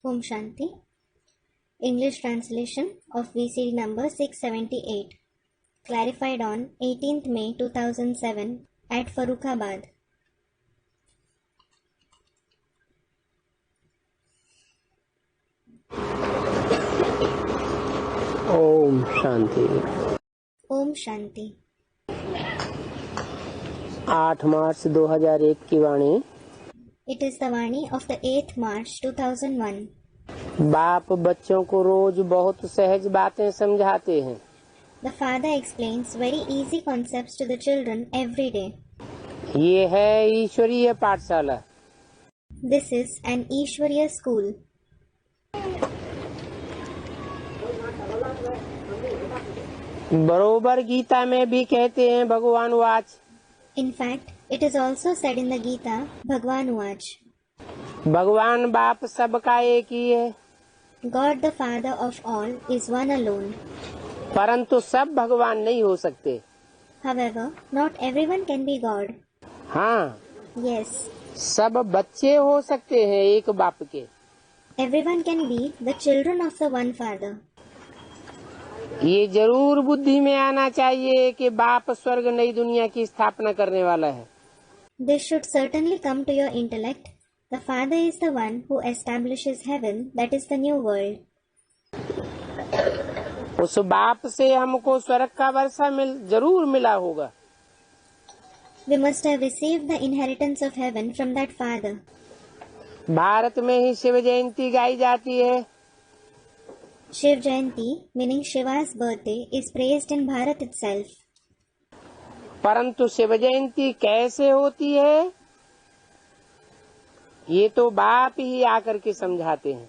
Om Shanti. English translation of VCD number 678. Clarified on 18th May 2007 at Farrukhabad. Om Shanti. Om Shanti. 8 मार्च 2001 की वाणी। It is the Vani of the 8th March 2001. बाप बच्चों को रोज बहुत सहज बातें समझाते हैं। The father explains very easy concepts to the children every day. ये है ईश्वरीय पाठशाला। This is an Ishwariya school. बरोबर गीता में भी कहते हैं भगवान watch. In fact, it is also said in the Gita, Bhagwan Vach. भगवान बाप सबका एक ही है, God the Father of all is one alone. परंतु सब भगवान नहीं हो सकते। However, not everyone can be God. हाँ, Yes, सब बच्चे हो सकते हैं एक बाप के। everyone can be the children of the one Father. ये जरूर बुद्धि में आना चाहिए कि बाप स्वर्ग नई दुनिया की स्थापना करने वाला है। This should certainly come to your intellect. The Father is the one who establishes heaven, that is the new world. उस बाप से हमको स्वर्ग का वर्षा जरूर मिला होगा। We must have received the inheritance of heaven from that Father. Bharat में ही शिव जयंती गाई जाती है। Shiv Jayanti, meaning Shiva's birthday, is praised in Bharat itself. परंतु शिव जयंती कैसे होती है ये तो बाप ही आकर के समझाते हैं।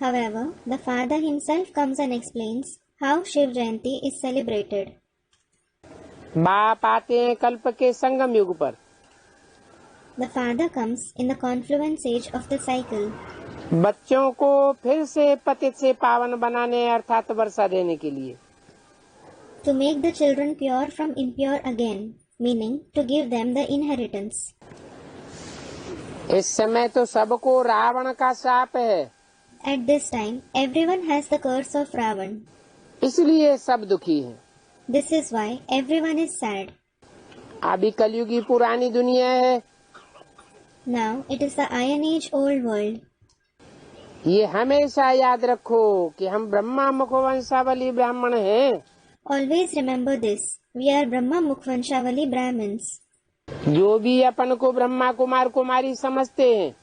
However, the Father himself comes and explains how Shiv Jayanti is celebrated. बाप आते हैं कल्प के संगम युग पर। The Father comes in the confluence age of the cycle. बच्चों को फिर से पतित से पावन बनाने अर्थात वर्षा देने के लिए। To make the children pure from impure again, meaning to give them the inheritance. इस समय तो सबको रावण का शाप है, At this time, everyone has the curse of Ravan. इसलिए सब दुखी हैं। This is why everyone is sad. अभी कलयुगी पुरानी दुनिया है। Now it is the Iron Age old world. ये हमेशा याद रखो कि हम ब्रह्मा मुखवंशावली ब्राह्मण हैं। Always remember this. We are Brahma Mukhvanshavali Brahmins. जो भी अपन को ब्रह्मा कुमार कुमारी समझते हैं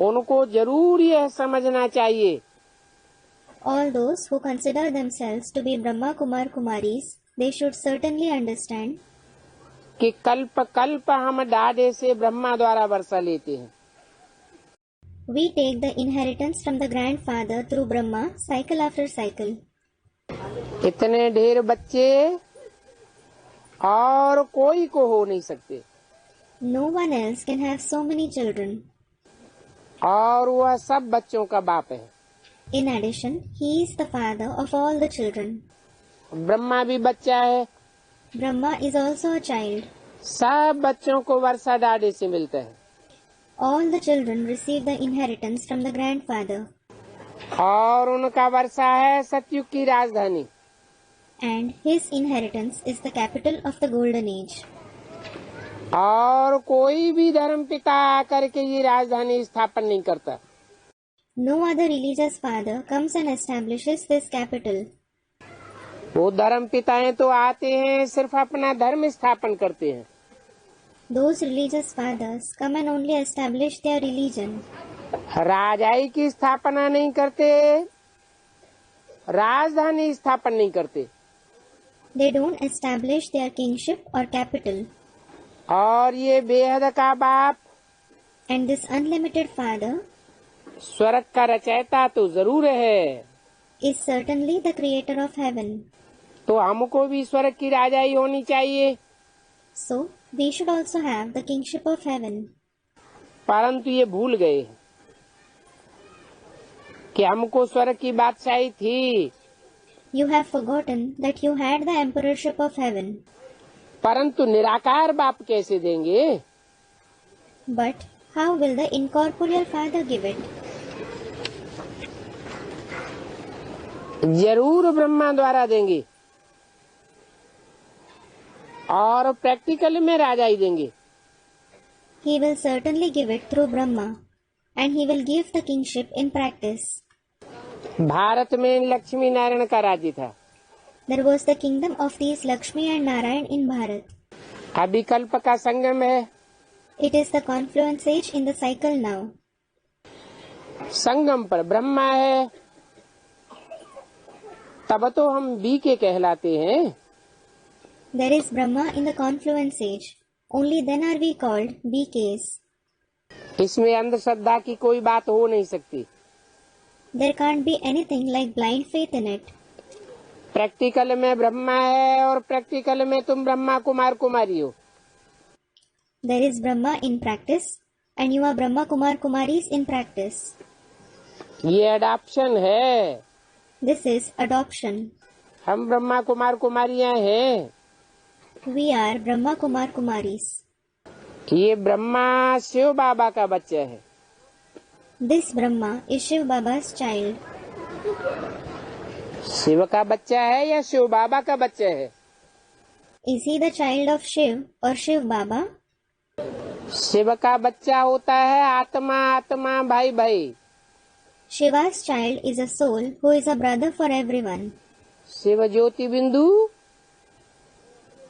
उनको जरूर यह समझना चाहिए All those who consider themselves to be Brahma Kumar Kumaris, they should certainly understand कि कल्प कल्प हम डाडे से ब्रह्मा द्वारा वर्षा लेते हैं। we take the inheritance from the grandfather through Brahma, cycle after cycle. इतने ढेर बच्चे और कोई को हो नहीं सकते No one else can have so many children. और वह सब बच्चों का बाप है। In addition, he is the father of all the children. Brahma भी बच्चा है। Brahma is also a child. सब बच्चों को वर्षा डाडे से मिलता है All the children receive the inheritance from the grandfather. और उनका वर्षा है सतयुग की राजधानी। And his inheritance is the capital of the golden age. और कोई भी धर्म पिता आकर के ये राजधानी स्थापन नहीं करता। No other religious father comes and establishes this capital. वो धर्म पिताएं तो आते हैं सिर्फ अपना धर्म स्थापन करते हैं। Those religious fathers come and only establish their religion. राजाई की स्थापना नहीं करते, राजधानी स्थापन नहीं करते। They don't establish their kingship or capital. और ये बेहद का बाप And this unlimited father स्वर्ग का रचयिता तो जरूर है, is certainly the creator of heaven. तो हमको भी स्वर्ग की राजाई होनी चाहिए। So, we should also have the kingship of heaven. परंतु ये भूल गए कि हमको स्वर्ग की बादशाही थी। You have forgotten that you had the emperorship of heaven. परंतु निराकार बाप कैसे देंगे? But how will the incorporeal Father give it? जरूर ब्रह्मा द्वारा देंगे और प्रैक्टिकल में राजा ही देंगे। He will certainly give it through Brahma, and he will give the kingship in practice. Bharat में लक्ष्मी नारायण का राज्य था। There was the kingdom of these Lakshmi and Narayan in Bharat. अभी कल्प का संगम है। It is the confluence age in the cycle now. संगम पर ब्रह्मा है, तब तो हम बी के कहलाते हैं। There is Brahma in the confluence age. Only then are we called BKs. इसमें अंधश्रद्धा की कोई बात हो नहीं सकती। There can't be anything like blind faith in it. Practical में ब्रह्मा है और प्रैक्टिकल में तुम ब्रह्मा कुमार कुमारी हो। There is Brahma in practice, and you are Brahma Kumar Kumaris in practice. ये अडॉप्शन है। This is adoption. हम ब्रह्मा कुमार कुमारियां हैं। We are Brahma Kumar Kumaris. ये ब्रह्मा शिव बाबा का बच्चा है। This Brahma is Shiv Baba's child. Shiv का बच्चा है या शिव बाबा का बच्चा है? Is he the child of Shiv or Shiv Baba? Shiv का बच्चा होता है आत्मा, आत्मा भाई भाई। Shiva's child is a soul who is a brother for everyone. Shiv ज्योति बिंदु,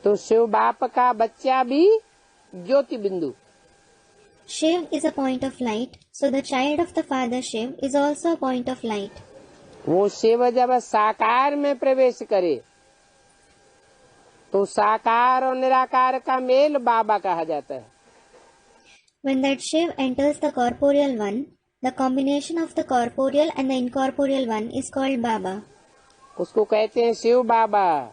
तो शिव बाप का बच्चा भी ज्योति बिंदु। Shiv is a point of light, so the child of the father Shiv is also a point of light. वो शिव जब साकार में प्रवेश करे तो साकार और निराकार का मेल बाबा कहा जाता है। When that Shiv enters the corporeal one, the combination of the corporeal and the incorporeal one is called Baba. उसको कहते हैं शिव बाबा।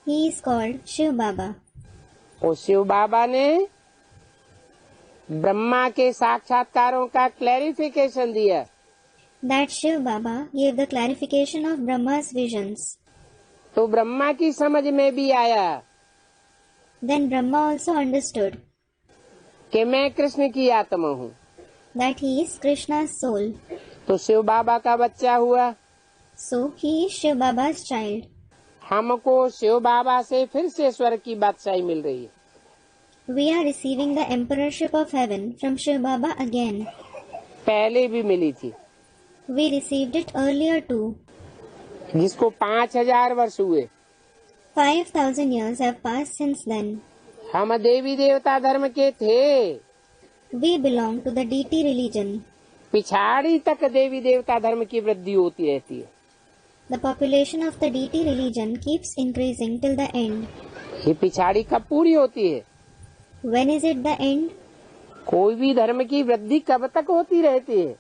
He is called Shiv Baba. और शिव बाबा ने ब्रह्मा के साक्षात्कारों का क्लैरिफिकेशन दिया। That Shiv Baba gave the clarification of Brahma's visions. तो ब्रह्मा की समझ में भी आया Then Brahma also understood कि मैं कृष्ण की आत्मा हूँ। that he is Krishna's soul. तो शिव बाबा का बच्चा हुआ। So he is Shiv Baba's child. हमको शिव बाबा से फिर से स्वर्ग की बादशाही मिल रही है। We are receiving the emperorship of heaven from Shiv Baba again. पहले भी मिली थी, We received it earlier too. जिसको 5000 वर्ष हुए। 5,000 years have passed since then. हम देवी देवता धर्म के थे। We belong to the deity religion. पिछाड़ी तक देवी देवता धर्म की वृद्धि होती रहती है। The population of the deity religion keeps increasing till the end. ये पिछाड़ी कब पूरी होती है? When is it the end? कोई भी धर्म की वृद्धि कब तक होती रहती है?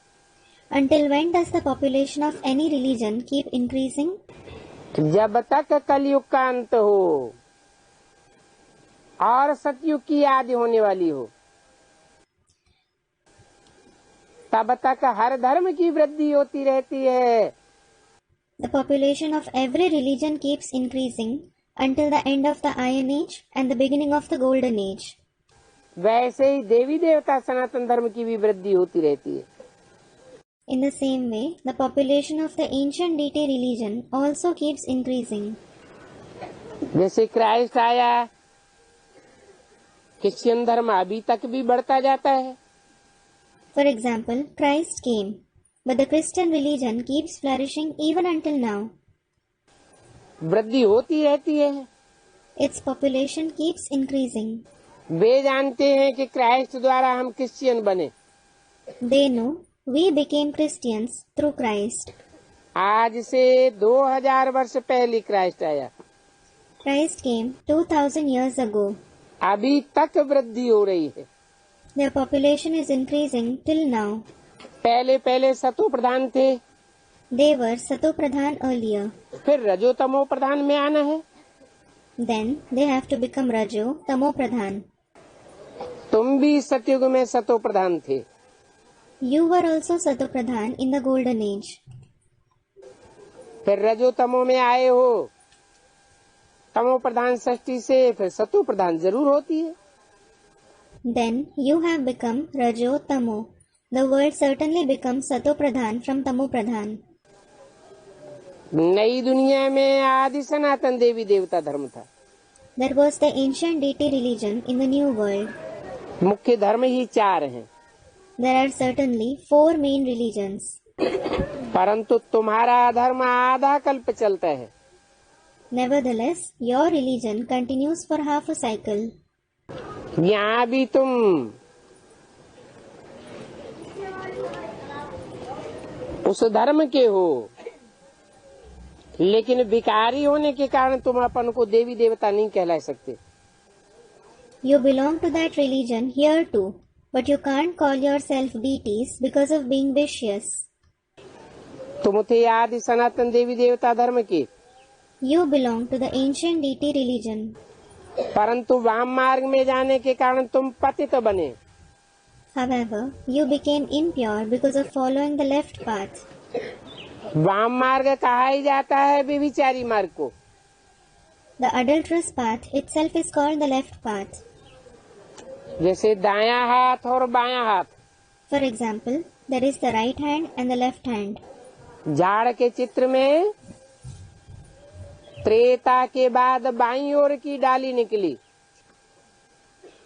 Until when does the population of any religion keep increasing? जब तक कलयुग का अंत हो और सतयुग की आदि होने वाली हो, तब तक हर धर्म की वृद्धि होती रहती है। The population of every religion keeps increasing until the end of the Iron Age and the beginning of the Golden Age. वैसे ही देवी देवता सनातन धर्म की भी वृद्धि होती रहती है। In the same way, the population of the ancient deity religion also keeps increasing. जैसे क्राइस्ट आया, क्रिश्चियन धर्म अभी तक भी बढ़ता जाता है। For example, Christ came, but the Christian religion keeps flourishing even until now. वृद्धि होती रहती है। Its population keeps increasing. वे जानते हैं कि क्राइस्ट द्वारा हम क्रिश्चियन बने। They know we became Christians through Christ. आज से 2000 वर्ष पहले क्राइस्ट आया। Christ came 2000 years ago. अभी तक वृद्धि हो रही है। Their population is increasing till now. पहले सतो प्रधान थे, They were Sato Pradhan earlier. फिर रजो तमो प्रधान में आना है। Then they have to become Rajo Tamo Pradhan. तुम भी सतयुग में सतो प्रधान थे। You were also Sato Pradhan in the Golden Age. फिर रजो तमो में आए हो, तमो प्रधान षष्ठी से फिर सतो प्रधान जरूर होती है। then you have become Rajo Tamo. The world certainly becomes Sato Pradhan from Tamo Pradhan. नई दुनिया में आदि सनातन देवी देवता धर्म था। There was the ancient deity religion in the new world. मुख्य धर्म ही 4 हैं। There are certainly 4 main religions. परंतु तुम्हारा धर्म आधा कल्प चलता है। Nevertheless, your religion continues for half a cycle. यहाँ भी तुम उस धर्म के हो, लेकिन विकारी होने के कारण तुम अपन को देवी देवता नहीं कहला सकते। You belong to that religion here too, but you can't call yourself deities because of being vicious. तुम थे आदि सनातन देवी देवता धर्म के। You belong to the ancient deity religion. परंतु वाम मार्ग में जाने के कारण तुम पतित बने। However, you became impure because of following the left path. वाम मार्ग कहा ही जाता है व्यभिचारी मार्ग को। The adulterous path itself is called the left path. जैसे दायां हाथ और बायां हाथ। For example, there is the right hand and the left hand. झाड़ के चित्र में त्रेता के बाद बाईं ओर की डाली निकली।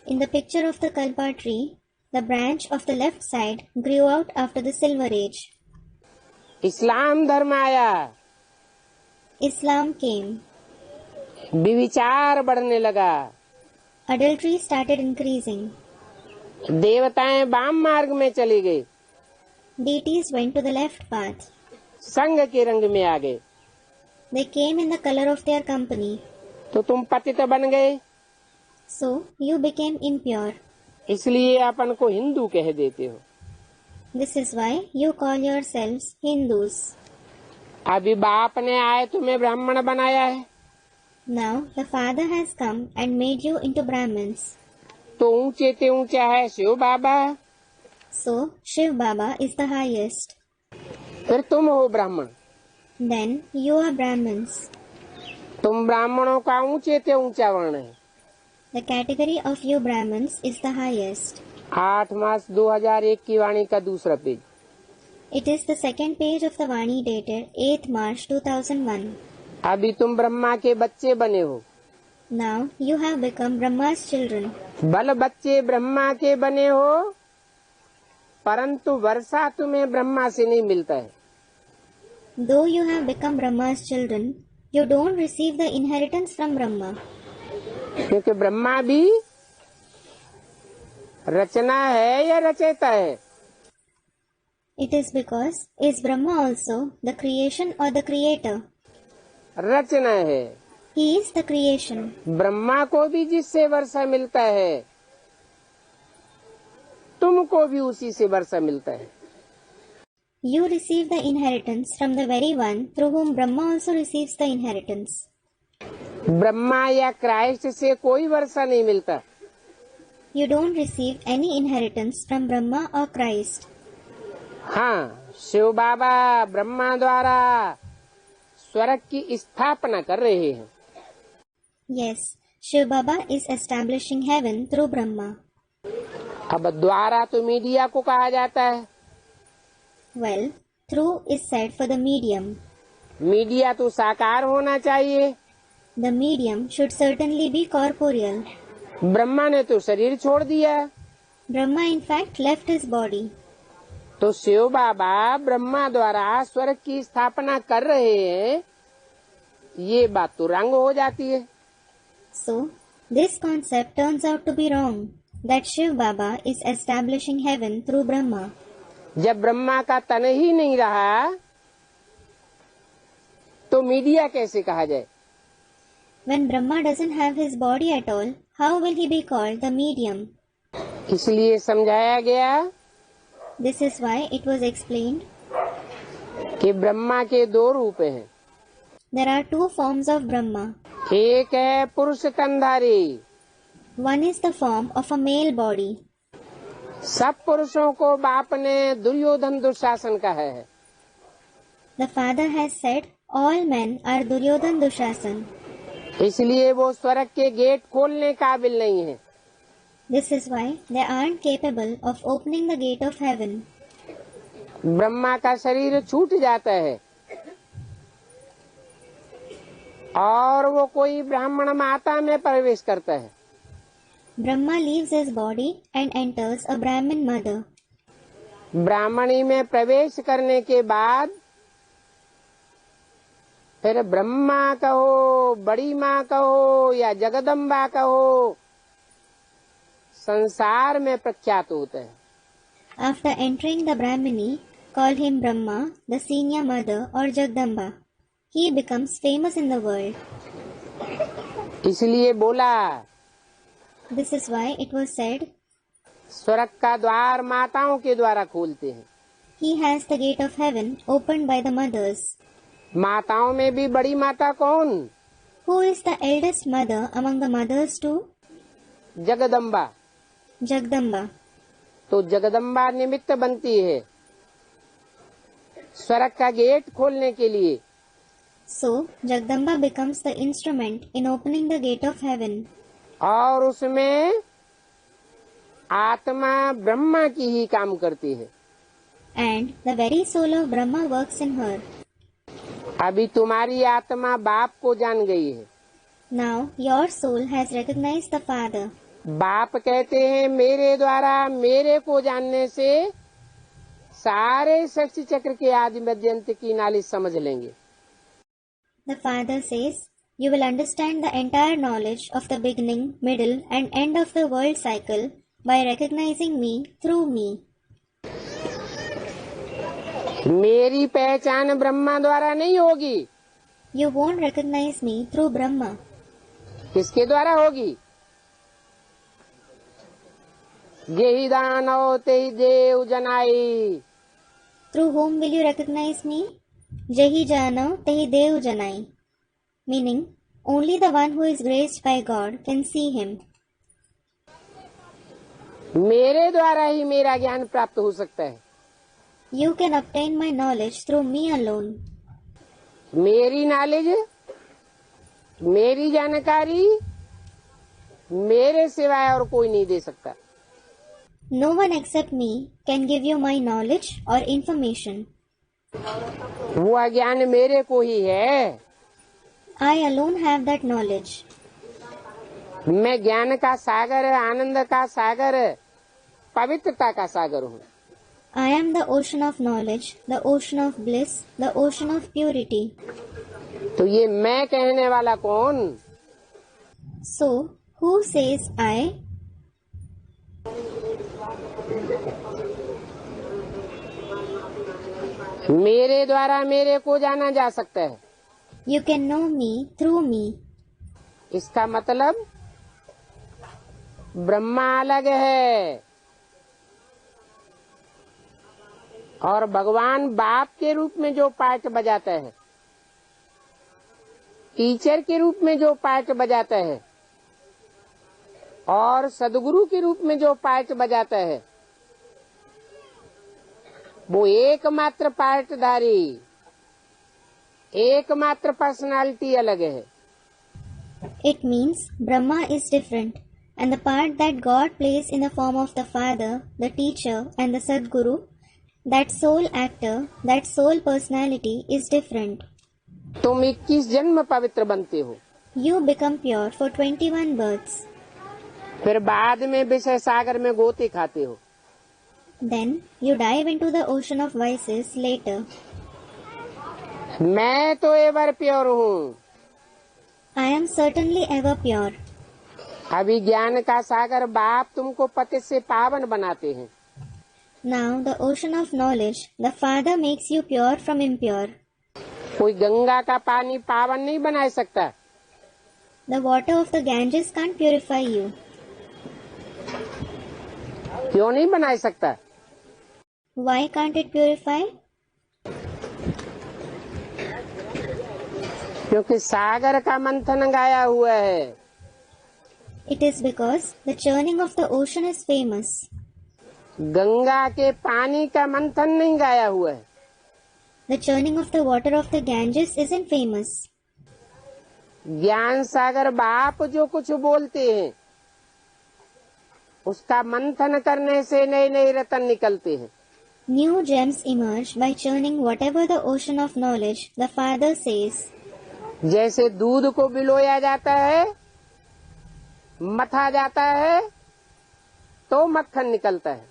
In the picture of the Kalpa tree, the branch of the left side grew out after the Silver Age. इस्लाम धर्म आया, Islam came. व्यभिचार बढ़ने लगा। Adultery started increasing. देवताएं वाम मार्ग में चली गई। Deities went to the left path. संग के रंग में आ गए। They came in the color of their company. तो तुम पतित बन गए। So, you became impure. इसलिए अपन को हिंदू कह देते हो। This is why you call yourselves Hindus. अभी बाप ने आए तुम्हें ब्राह्मण बनाया है। Now, the Father has come and made you into Brahmins. तो ऊंचे ते ऊंचा है शिव बाबा। So, Shiv Baba is the highest. फिर तुम हो ब्राह्मण। Then, you are Brahmins. तुम ब्राह्मणों का ऊंचे ते ऊंचा वर्ण है। The category of you Brahmins is the highest. 8 मार्च 2001 की वाणी का दूसरा page. It is the second page of the Vani dated 8th March 2001. अभी तुम ब्रह्मा के बच्चे बने हो। Now, you have become Brahma's children. बल बच्चे ब्रह्मा के बने हो, परंतु वर्षा तुम्हें ब्रह्मा से नहीं मिलता है। Though you have become Brahma's children, you don't receive the inheritance from Brahma. क्योंकि ब्रह्मा भी रचना है या रचयिता है? It is because, is Brahma also the creation or the creator? रचना है। He is the creation. Brahma को भी जिससे वर्षा मिलता है, तुमको भी उसी से वर्षा मिलता है। You receive the inheritance from the very one through whom Brahma also receives the inheritance. Brahma या क्राइस्ट से कोई वर्षा नहीं मिलता। You don't receive any inheritance from Brahma or Christ. हाँ, शिव बाबा ब्रह्मा द्वारा स्वर्ग की स्थापना कर रहे हैं। Yes, Shiv Baba is establishing heaven through Brahma. अब द्वारा तो मीडिया को कहा जाता है। Well, through is said for the medium. Media तो साकार होना चाहिए। The medium should certainly be corporeal. Brahma ने तो शरीर छोड़ दिया। Brahma in fact left his body. तो शिव बाबा ब्रह्मा द्वारा स्वर्ग की स्थापना कर रहे हैं, ये बात तो रंग हो जाती है। So, this concept turns out to be wrong, that Shiv Baba is establishing heaven through Brahma. जब ब्रह्मा का तन ही नहीं रहा, तो मीडिया कैसे कहा जाए? When Brahma doesn't have his body at all, how will he be called the medium? इसलिए समझाया गया This is why it was explained. कि ब्रह्मा के 2 रूप हैं। There are 2 forms of Brahma. एक है पुरुष तनधारी। One is the form of a male body. सब पुरुषों को बाप ने दुर्योधन दुशासन कहा है। The father has said all men are Duryodhan Dushasan. इसलिए वो स्वर्ग के गेट खोलने काबिल नहीं है। This is why they aren't capable of opening the gate of heaven. Brahma का शरीर छूट जाता है और वो कोई ब्राह्मण माता में प्रवेश करता है। Brahma leaves his body and enters a Brahmin mother. ब्राह्मणी में प्रवेश करने के बाद फिर ब्रह्मा कहो, बड़ी माँ कहो या जगदम्बा कहो, संसार में प्रख्यात होते हैं। After entering the Brahmini, call him Brahma, the senior mother or Jagdamba. He becomes famous in the world. इसलिए बोला, This is why it was said, स्वर्ग का द्वार माताओं के द्वारा खोलते हैं। He has the gate of heaven opened by the mothers. माताओं में भी बड़ी माता कौन? Who is the eldest mother among the mothers too? Jagdamba. Jagdamba. तो जगदम्बा निमित्त बनती है स्वर्ग का गेट खोलने के लिए। So, Jagdamba becomes the instrument in opening the gate of heaven. और उसमें आत्मा ब्रह्मा की ही काम करती है। And the very soul of Brahma works in her. अभी तुम्हारी आत्मा बाप को जान गई है। Now, your soul has recognized the Father. बाप कहते हैं मेरे द्वारा मेरे को जानने से सारे सृष्टि चक्र के आदि मध्य अंत की नाली समझ लेंगे। The Father says, you will understand the entire knowledge of the beginning, middle and end of the world cycle by recognizing me through me. मेरी पहचान ब्रह्मा द्वारा नहीं होगी। You won't recognize me through Brahma. किसके द्वारा होगी? जेहि दानव तेहि देव जनाई। Through whom will you recognize me? Jehi jano tehi dev janai. Meaning, only the one who is graced by God can see him. मेरे द्वारा ही मेरा ज्ञान प्राप्त हो सकता है। You can obtain my knowledge through me alone. मेरी knowledge, मेरी जानकारी मेरे सिवाय और कोई नहीं दे सकता। No one except me can give you my knowledge or information. वो ज्ञान मेरे को ही है। I alone have that knowledge. मैं ज्ञान का सागर, आनंद का सागर, पवित्रता का सागर हूँ। I am the ocean of knowledge, the ocean of bliss, the ocean of purity. तो ये मैं कहने वाला कौन? So, who says I? मेरे द्वारा मेरे को जाना जा सकता है। You can know me through me. इसका मतलब ब्रह्मा अलग है और भगवान बाप के रूप में जो पार्ट बजाता है, टीचर के रूप में जो पार्ट बजाता है और सदगुरु के रूप में जो पार्ट बजाता है, वो एकमात्र पार्टधारी, एकमात्र पर्सनालिटी अलग है। It means Brahma is different, and the part that God plays in the form of the Father, the Teacher, and the Sadguru, that soul actor, that soul personality is different. तुम 21 जन्म पवित्र बनते हो, You become pure for 21 births. फिर बाद में विषय सागर में गोते खाते हो। Then you dive into the ocean of vices later. मैं तो एवर प्योर हूँ। I am certainly ever pure. अभी ज्ञान का सागर बाप तुमको पतित से पावन बनाते हैं। Now the ocean of knowledge, the Father makes you pure from impure. कोई गंगा का पानी पावन नहीं बना सकता। The water of the Ganges can't purify you. क्यों नहीं बना सकता? Why can't it purify? क्योंकि सागर का मंथन गाया हुआ है। It is because the churning of the ocean is famous. Ganga के पानी का मंथन नहीं गाया हुआ है। The churning of the water of the Ganges isn't famous. ज्ञान सागर बाप जो कुछ बोलते हैं उसका मंथन करने से नए नए रत्न निकलते हैं। New gems emerge by churning whatever the ocean of knowledge the Father says. जैसे दूध को बिलोया जाता है, मथा जाता है, तो मक्खन निकलता है।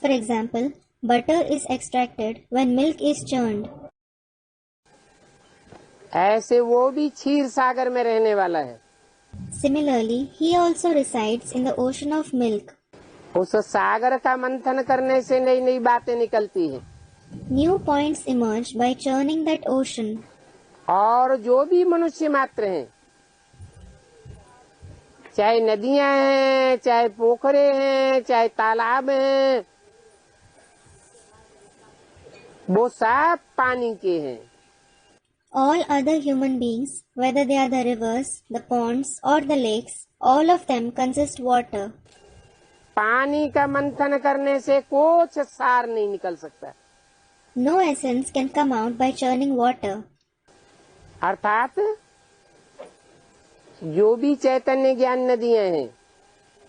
For example, butter is extracted when milk is churned. ऐसे वो भी क्षीर सागर में रहने वाला है। Similarly, he also resides in the ocean of milk. उस सागर का मंथन करने से नई नई बातें निकलती हैं। New points emerge by churning that ocean. और जो भी मनुष्य मात्र हैं, चाहे नदियां हैं, चाहे पोखरे हैं, चाहे तालाब हैं, वो सब पानी के हैं। All other human beings, whether they are the rivers, the ponds or the lakes, all of them consist water. पानी का मंथन करने से कुछ सार नहीं निकल सकता। No essence can come out by churning water. अर्थात जो भी चैतन्य ज्ञान नदियां हैं,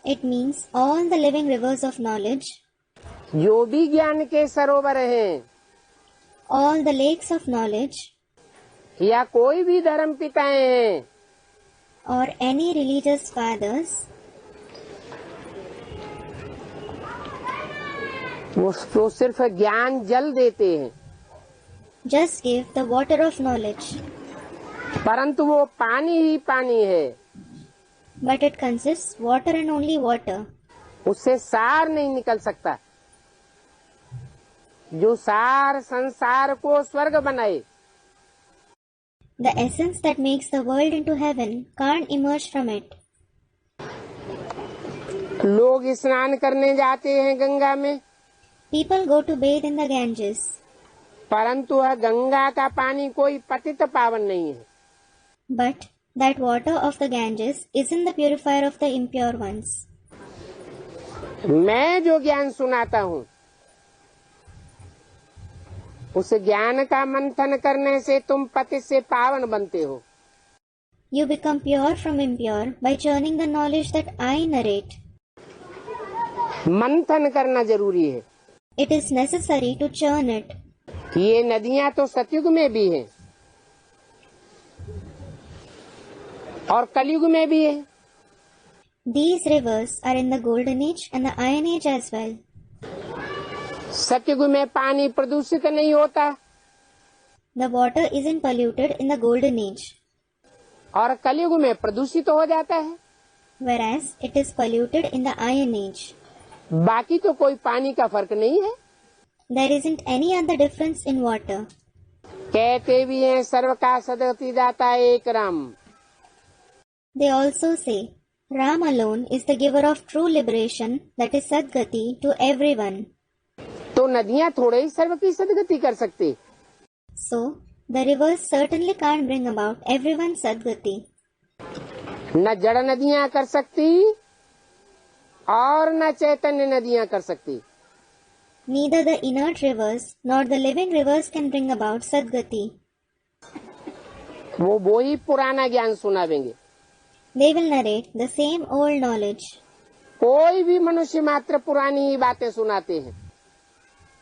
It means all the living rivers of knowledge, जो भी ज्ञान के सरोवर हैं, all the lakes of knowledge, या कोई भी धर्म पिताएं हैं, or any religious fathers, उसको सिर्फ ज्ञान जल देते हैं, just give the water of knowledge. परंतु वो पानी ही पानी है, But it consists water and only water. उससे सार नहीं निकल सकता। जो सार संसार को स्वर्ग बनाए, The essence that makes the world into heaven can't emerge from it. लोग स्नान करने जाते हैं गंगा में, People go to bathe in the Ganges, परंतु वह गंगा का पानी कोई पतित पावन नहीं है। but that water of the Ganges isn't the purifier of the impure ones. मैं जो ज्ञान सुनाता हूँ, उस ज्ञान का मंथन करने से तुम पतित से पावन बनते हो। You become pure from impure by churning the knowledge that I narrate. मंथन करना जरूरी है। It is necessary to churn it. ये नदियां तो सतयुग में भी हैं और कलयुग में भी है। These rivers are in the Golden Age and the Iron Age as well. सतयुग में पानी प्रदूषित नहीं होता The water isn't polluted in the Golden Age, और कलयुग में प्रदूषित हो जाता है। whereas it is polluted in the Iron Age. बाकी तो कोई पानी का फर्क नहीं है। There isn't any other difference in water. कहते भी हैं सर्व का सदगति दाता एक Ram. They also say, Ram alone is the giver of true liberation, that is Sadgati, to everyone. तो नदियां थोड़े ही सर्व की सदगति कर सकती। So, the rivers certainly can't bring about everyone's Sadgati. न जड़ नदियां कर सकती और न चैतन्य नदियां कर सकती। Neither the inert rivers nor the living rivers can bring about Sadgati. वो ही पुराना ज्ञान सुनावेंगे। They will narrate the same old knowledge. कोई भी मनुष्य मात्र पुरानी ही बातें सुनाते हैं।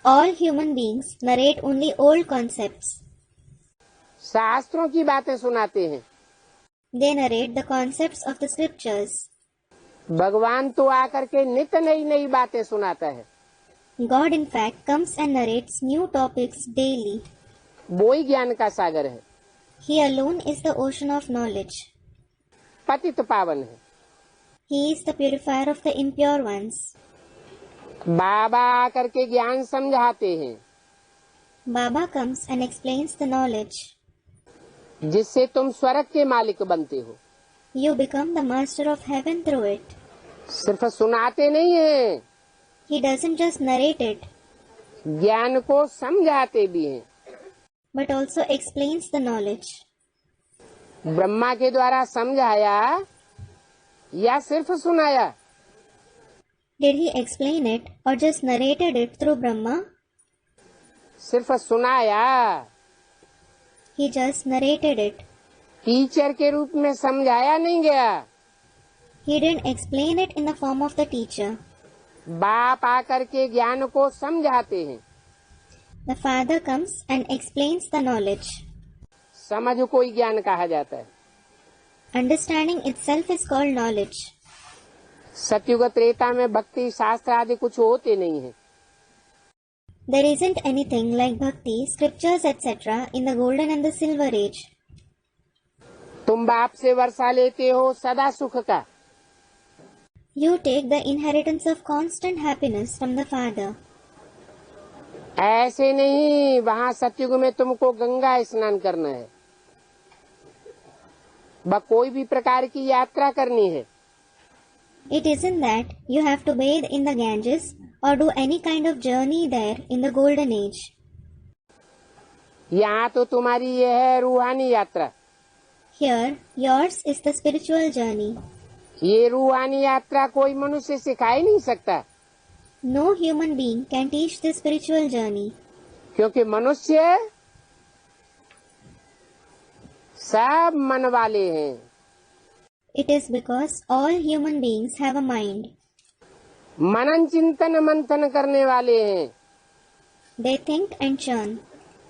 All human beings narrate only old concepts. शास्त्रों की बातें सुनाते हैं। They narrate the concepts of the scriptures. भगवान तो आकर के नित नई नई बातें सुनाता है। God in fact comes and narrates new topics daily. वो ही ज्ञान का सागर है। He alone is the ocean of knowledge. पतित पावन है। He is the purifier of the impure ones. बाबा आकर के ज्ञान समझाते हैं, Baba comes and explains the knowledge. जिससे तुम स्वर्ग के मालिक बनते हो। You become the master of heaven through it. सिर्फ सुनाते नहीं हैं, He doesn't just narrate it, ज्ञान को समझाते भी हैं। but also explains the knowledge. Brahma के द्वारा समझाया या सिर्फ सुनाया? Did he explain it or just narrated it through Brahma? सिर्फ सुनाया। He just narrated it. Teacher के रूप में समझाया नहीं गया। He didn't explain it in the form of the teacher. बाप आकर के ज्ञान को समझाते हैं। The Father comes and explains the knowledge. समझ को ही ज्ञान कहा जाता है। Understanding itself is called knowledge. सतयुग त्रेता में भक्ति शास्त्र आदि कुछ होते नहीं है। There isn't anything like bhakti, scriptures, etc. in the golden and the silver age. तुम बाप से वर्षा लेते हो सदा सुख का। You take the inheritance of constant happiness from the Father. ऐसे नहीं, वहाँ सतयुग में तुमको गंगा स्नान करना है, व कोई भी प्रकार की यात्रा करनी है। It isn't that you have to bathe in the Ganges or do any kind of journey there in the golden age. यहाँ तो तुम्हारी ये है रूहानी यात्रा। Here, yours is the spiritual journey. ये रूहानी यात्रा कोई मनुष्य सिखा ही नहीं सकता, No human being can teach this spiritual journey. क्योंकि मनुष्य सब मन वाले हैं। It is because all human beings have a mind. मनन चिंतन मंथन करने वाले हैं। They think and churn.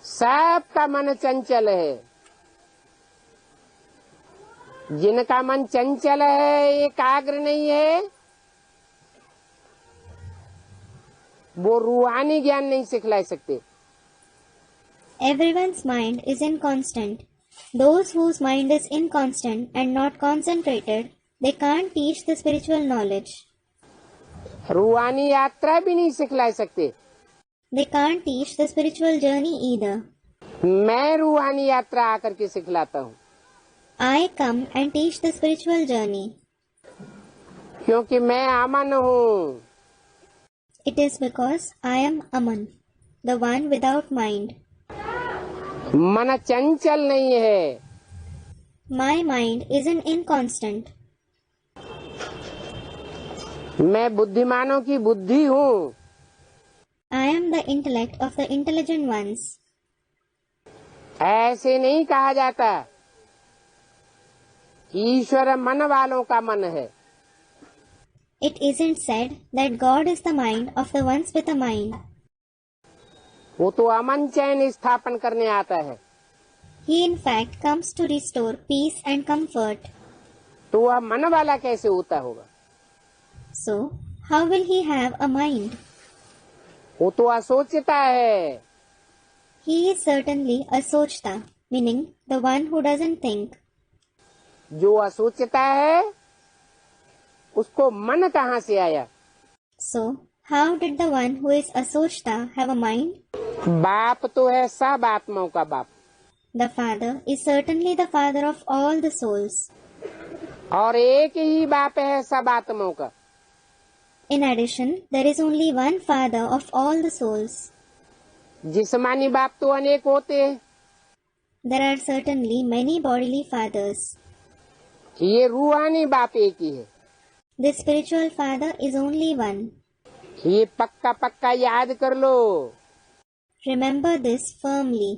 सबका मन चंचल है। जिनका मन चंचल है, एकाग्र नहीं है, वो रूहानी ज्ञान नहीं सिखला सकते। Everyone's mind is inconstant. Those whose mind is inconstant and not concentrated, they can't teach the spiritual knowledge. रूहानी यात्रा भी नहीं सिखला सकते। They can't teach the spiritual journey either. मैं रूहानी यात्रा आकर के सिखलाता हूँ, I come and teach the spiritual journey. क्योंकि मैं अमन हूँ। It is because I am Aman, the one without mind. मन चंचल नहीं है। My mind isn't inconstant. मैं बुद्धिमानों की बुद्धि हूँ। I am the intellect of the intelligent ones. ऐसे नहीं कहा जाता। ईश्वर मन वालों का मन है। It isn't said that God is the mind of the ones with a mind. वो तो अमन चैन स्थापन करने आता है। He in fact comes to restore peace and comfort. तो वह मन वाला कैसे होता होगा? So, how will he have a mind? वो तो असोचता है। He is certainly a sochta, meaning the one who doesn't think. जो असोचता है, उसको मन कहाँ से आया? So, how did the one who is a sochta have a mind? बाप तो है सब आत्माओं का बाप। The Father is certainly the Father of all the souls. और एक ही बाप है सब आत्माओं का। In addition, there is only one Father of all the souls. जिस्मानी बाप तो अनेक होते हैं। There are certainly many bodily fathers. ये रूहानी बाप एक ही है। The spiritual Father is only one. ये पक्का पक्का याद कर लो Remember this firmly.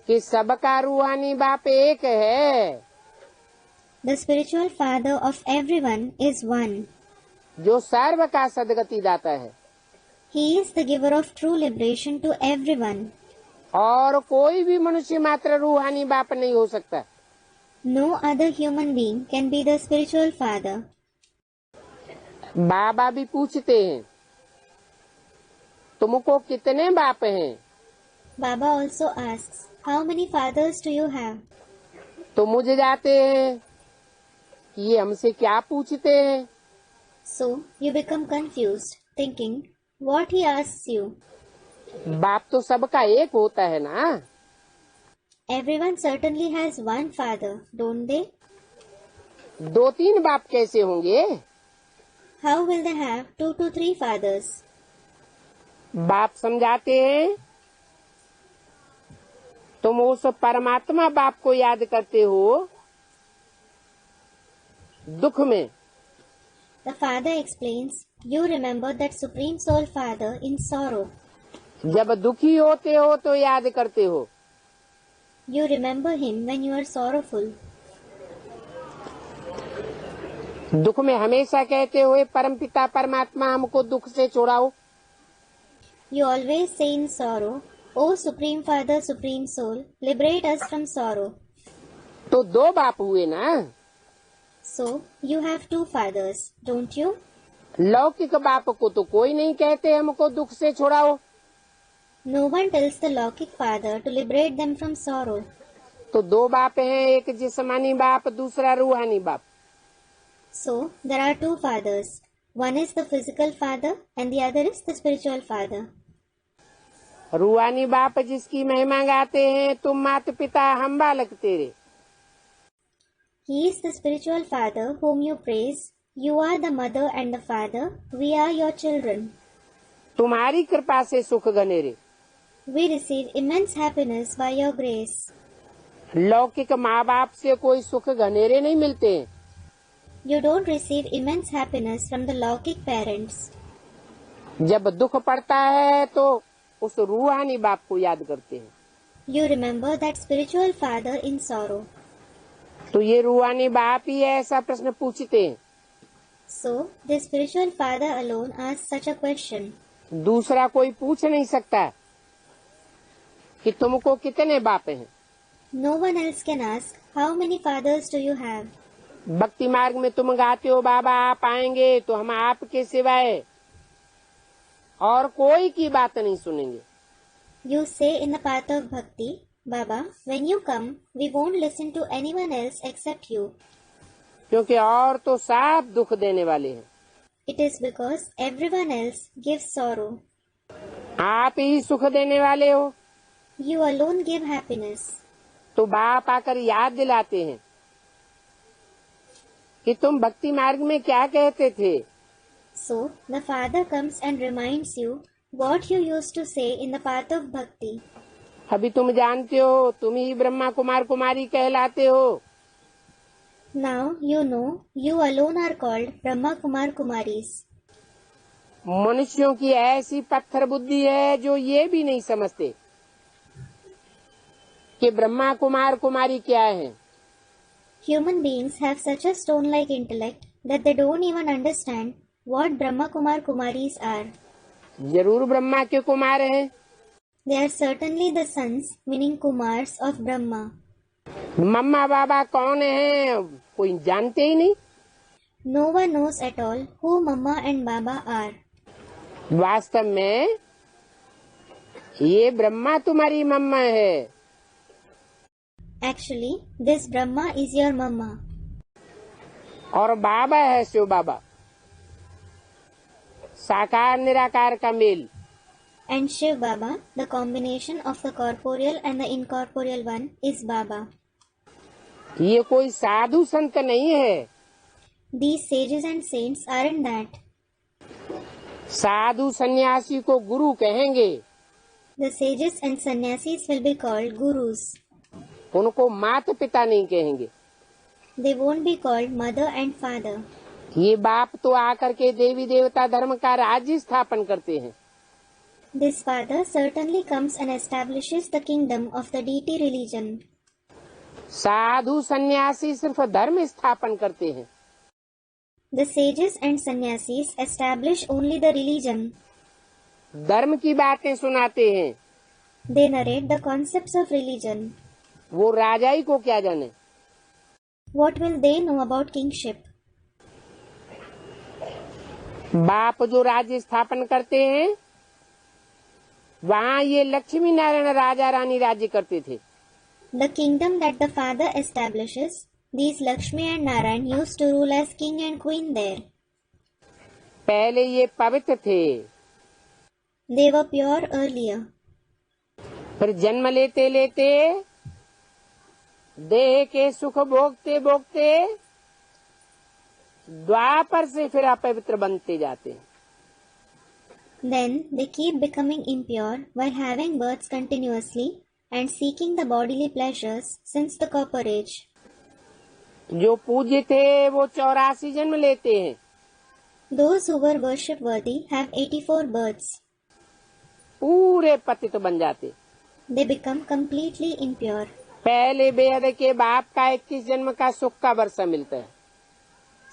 कि सबका रूहानी बाप एक है। The spiritual Father of everyone is one. जो सर्व का सदगति दाता है। He is the giver of true liberation to everyone. और कोई भी मनुष्य मात्र रूहानी बाप नहीं हो सकता। No other human being can be the spiritual Father. बाबा भी पूछते हैं, तुमको कितने बाप हैं? Baba also asks, how many fathers do you have? तो मुझे जाते हैं कि ये हमसे क्या पूछते हैं। So, you become confused, thinking, what he asks you. बाप तो सबका एक होता है ना। Everyone certainly has one father, don't they? दो तीन बाप कैसे होंगे? How will they have 2 to 3 fathers? बाप समझाते हैं, तुम उस परमात्मा बाप को याद करते हो दुख में। The Father explains, you remember that Supreme Soul Father in sorrow. जब दुखी होते हो तो याद करते हो। You remember him when you are sorrowful. दुख में हमेशा कहते हुए परमपिता परमात्मा हमको दुख से छुड़ाओ। You always say in sorrow, O Supreme Father, Supreme Soul, liberate us from sorrow. तो दो बाप हुए ना। So, you have two fathers, don't you? लौकिक बाप को तो कोई नहीं कहते हमको दुख से छुड़ाओ। No one tells the Laukic father to liberate them from sorrow. तो दो बाप हैं, एक जिस्मानी बाप, दूसरा रूहानी बाप। So, there are two fathers. One is the physical father and the other is the spiritual father. रूहानी बाप जिसकी महिमा गाते हैं, तुम माता पिता हम बालक तेरे। He is the spiritual father whom you praise. You are the mother and the father. We are your children. तुम्हारी कृपा से सुख घनेरे। We receive immense happiness by your grace. लौकिक माँ बाप से कोई सुख घनेरे नहीं मिलते। You don't receive immense happiness from the Laukic parents. जब दुख पड़ता है तो उस रूहानी बाप को याद करते हैं। You remember that spiritual father in sorrow. तो ये रूहानी बाप ही ऐसा प्रश्न पूछते हैं। So, the spiritual father alone asks such a question. दूसरा कोई पूछ नहीं सकता कि तुमको कितने बाप हैं। No one else can ask, how many fathers do you have? भक्ति मार्ग में तुम गाते हो, बाबा आप आएंगे तो हम आपके सिवाय और कोई की बात नहीं सुनेंगे। You say in the path of bhakti, Baba, when you come, we won't listen to anyone else except you. क्योंकि और तो सब दुख देने वाले हैं। It is because everyone else gives sorrow. आप ही सुख देने वाले हो। You alone give happiness. तो बाप आकर याद दिलाते हैं कि तुम भक्ति मार्ग में क्या कहते थे। So, the father comes and reminds you what you used to say in the path of bhakti. अभी तुम जानते हो, तुम ही ब्रह्मा कुमार कुमारी कहलाते हो। Now you know you alone are called Brahma Kumar Kumaris. मनुष्यों की ऐसी पत्थर बुद्धि है जो ये भी नहीं समझते कि ब्रह्मा कुमार कुमारी क्या है। Human beings have such a stone-like intellect that they don't even understand what Brahma Kumar Kumaris are. जरूर ब्रह्मा के कुमार हैं। They are certainly the sons, meaning Kumars of Brahma. मम्मा बाबा कौन हैं कोई जानते ही नहीं। No one knows at all who Mama and Baba are. वास्तव में ये ब्रह्मा तुम्हारी मम्मा है। Actually, this Brahma is your Mama. और बाबा है शिव बाबा, साकार निराकार का mail. And Shiv Baba, the combination of the corporeal and the incorporeal one, is Baba. ये कोई साधु संत नहीं है। These sages and saints aren't that. साधु सन्यासी को गुरु कहेंगे। The sages and sannyasis will be called gurus. उनको माता पिता नहीं कहेंगे। They won't be called mother and father. ये बाप तो आकर के देवी देवता धर्म का राज्य स्थापन करते हैं। This father certainly comes and establishes the kingdom of the deity religion. साधु सन्यासी सिर्फ धर्म स्थापन करते हैं। The sages and sannyasis establish only the religion. धर्म की बातें सुनाते हैं। They narrate the concepts of religion. वो राजाई को क्या जाने। What will they know about kingship? बाप जो राज्य स्थापन करते हैं वहाँ ये लक्ष्मी नारायण राजा रानी राज्य करते थे। The kingdom that the father establishes, these Lakshmi and Narayan used to rule as king and queen there. पहले ये पवित्र थे। They were pure earlier. फिर जन्म लेते लेते देह के सुख भोगते भोगते द्वापर से फिर अपवित्र बनते जाते हैं। Then they keep becoming impure while having births continuously and seeking the bodily pleasures since the copper age. जो पूज्य थे वो 84 जन्म लेते हैं। Those who were worship worthy have 84 births. पूरे पतित बन जाते। They become completely impure. पहले बेहद के बाप का 21 जन्म का सुख का वर्षा मिलता है।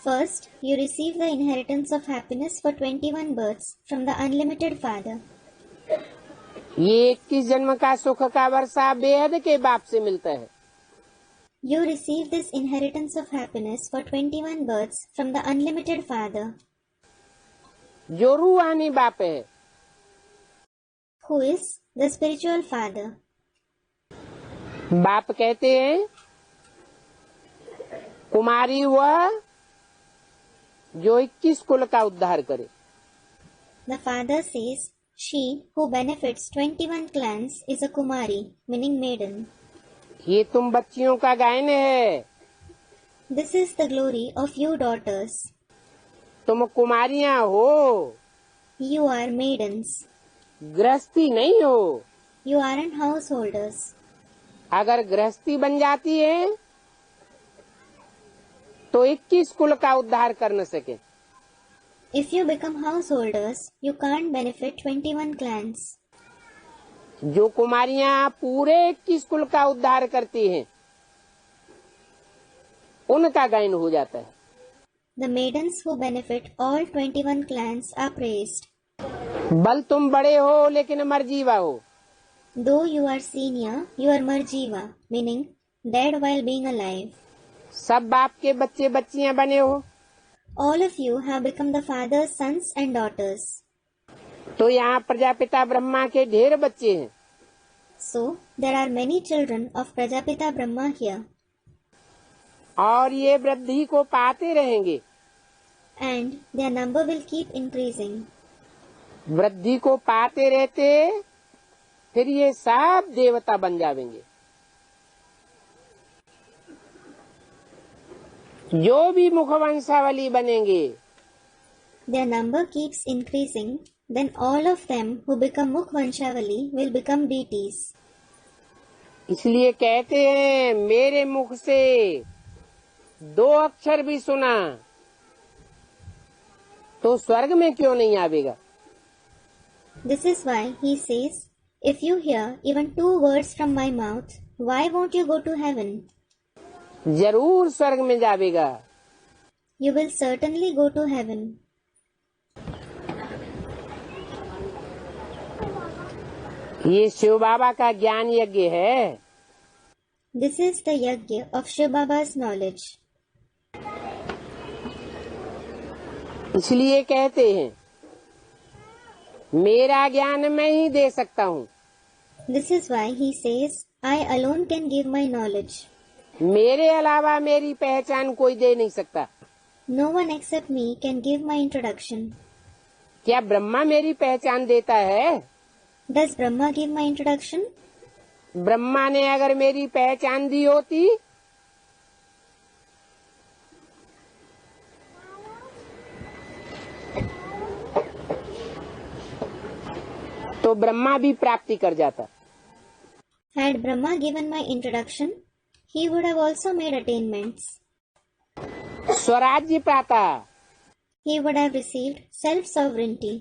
First, you receive the inheritance of happiness for 21 births from the unlimited Father. ये 21 जन्म का सुख का वर्षा बेहद के बाप से मिलता है। You receive this inheritance of happiness for 21 births from the unlimited Father, जो रूहानी बाप है। who is the spiritual Father. बाप कहते हैं कुमारी वह जो 21 कुल का उद्धार करे। The Father says, she who benefits 21 clans is a Kumari, meaning maiden. ये तुम बच्चियों का गायन है। This is the glory of you daughters. तुम कुमारियां हो, You are maidens. गृहस्थी नहीं हो। You aren't householders. अगर गृहस्थी बन जाती है तो 21 कुल का उद्धार कर न सके। If you become householders, you can't benefit 21 clans. जो कुमारियां पूरे 21 कुल का उद्धार करती हैं उनका गायन हो जाता है। The maidens who benefit all 21 clans are praised. बल तुम बड़े हो लेकिन मरजीवा हो। Though you are senior, you are Marjiva, meaning dead while being alive. सब बाप के बच्चे बच्चियां बने हो। All of you have become the Father's sons and daughters. तो यहाँ प्रजापिता ब्रह्मा के ढेर बच्चे हैं। So, there are many children of Prajapita Brahma here. और ये वृद्धि को पाते रहेंगे। And their number will keep increasing. वृद्धि को पाते रहते फिर ये सब देवता बन जाएंगे। जो भी मुखवंशावली बनेंगे Their number keeps increasing, then all of them who become Mukhvanshavali will become deities. इसलिए कहते हैं मेरे मुख से 2 अक्षर भी सुना तो स्वर्ग में क्यों नहीं आवेगा। This is why he says, if you hear even 2 words from my mouth, why won't you go to heaven? जरूर स्वर्ग में जावेगा। You will certainly go to heaven. ये शिव बाबा का ज्ञान यज्ञ है। This is the yajna of Shiv Baba's knowledge. इसलिए कहते हैं मेरा ज्ञान मैं ही दे सकता हूँ। This is why he says, I alone can give my knowledge. मेरे अलावा मेरी पहचान कोई दे नहीं सकता। No one except me can give my introduction. क्या ब्रह्मा मेरी पहचान देता है? Does Brahma give my introduction? Brahma ने अगर मेरी पहचान दी होती तो ब्रह्मा भी प्राप्ति कर जाता। Had Brahma given my introduction, he would have also made attainments. स्वराज्य पाता। He would have received self-sovereignty.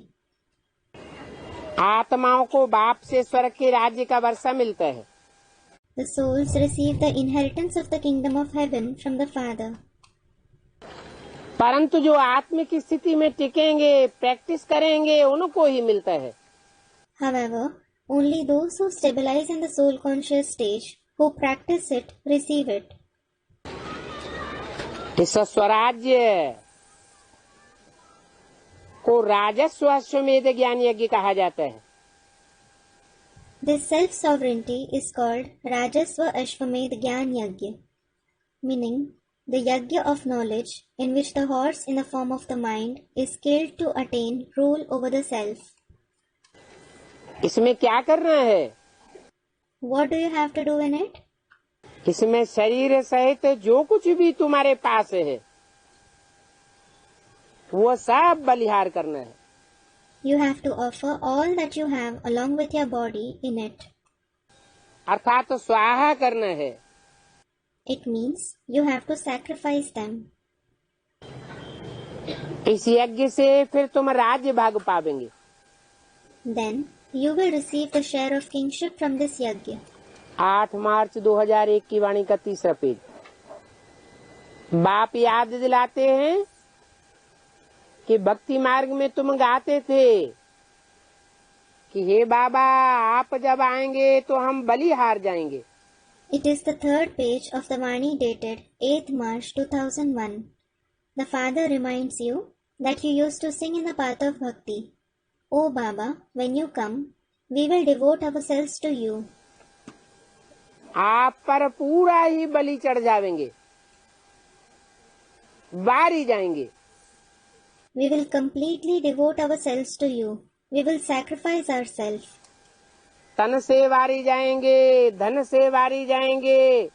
आत्माओं को बाप से स्वर्ग के राज्य का वर्षा मिलता है। The souls receive the inheritance of the kingdom of heaven from the Father. परंतु जो आत्मिक स्थिति में टिकेंगे प्रैक्टिस करेंगे उनको ही मिलता है। However, only those who stabilize in the soul conscious stage, who practice it, receive it. इस स्वराज्य को राजस्व अश्वमेध ज्ञान यज्ञ कहा जाता है। This self-sovereignty is called Rajasva Ashwamedh Gyan Yajna, meaning the yajna of knowledge in which the horse in the form of the mind is killed to attain rule over the self. इसमें क्या करना है? What do you have to do in it? इसमें शरीर सहित जो कुछ भी तुम्हारे पास है वो सब बलिहार करना है। You have to offer all that you have along with your body in it. अर्थात स्वाहा करना है। It means you have to sacrifice them. इस यज्ञ से फिर तुम राज्य भाग पावेंगे। Then you will receive the share of kingship from this yajna. 8 मार्च 2001 की वाणी का 3रा पेज। बाप याद दिलाते हैं कि भक्ति मार्ग में तुम गाते थे कि हे बाबा आप जब आएंगे तो हम बलि हार जाएंगे। It is the third page of the Vani dated 8th March 2001. The father reminds you that you used to sing in the path of bhakti. Oh Baba, when you come, we will devote ourselves to you. आप पर पूरा ही बलि चढ़ जाएंगे, वारी जाएंगे। We will completely devote ourselves to you. We will sacrifice ourselves. तन से वारी जाएंगे, धन से वारी जाएंगे।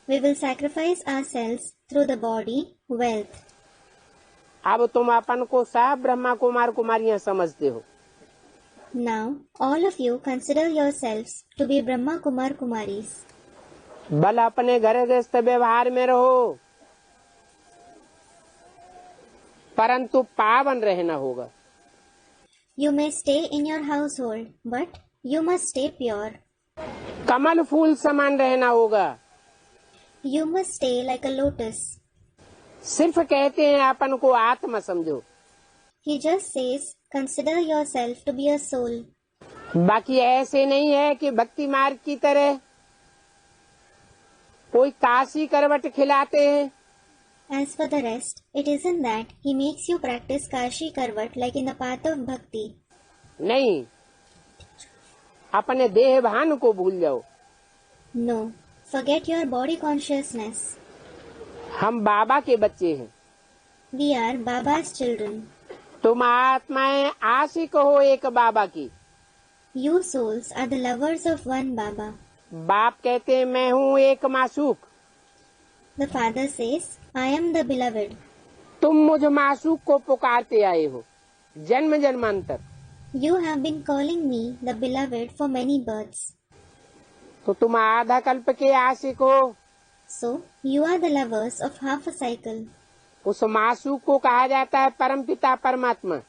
We will sacrifice ourselves through the body, wealth. अब तुम अपन को सब ब्रह्मा कुमार कुमारियां समझते हो। Now, all of you consider yourselves to be Brahma Kumar Kumaris. बल अपने घर गृहस्थ व्यवहार में रहो, परंतु पावन रहना होगा। You may stay in your household, but you must stay pure. कमल फूल समान रहना होगा। You must stay like a lotus. सिर्फ कहते हैं अपन को आत्मा समझो, He just says, consider yourself to be a soul. बाकी ऐसे नहीं है कि भक्ति मार्ग की तरह कोई काशी करवट खिलाते हैं। As for the rest, it isn't that he makes you practice Kashi Karvat like in the path of bhakti. नहीं, अपने देह भान को भूल जाओ। No, forget your body consciousness. हम बाबा के बच्चे हैं। We are Baba's children. तुम आत्माएं आशिक हो एक बाबा की। You souls are the lovers of one Baba. बाप कहते हैं मैं हूँ एक Masook. The father says, I am the beloved. तुम मुझ मासूक को पुकारते आए हो जन्म जन्मांतर। You have been calling me the beloved for many births. तो तुम आधा कल्प के आशिक हो। So, you are the lovers of half a cycle. उस मासूक को कहा जाता है परम पिता परमात्मा।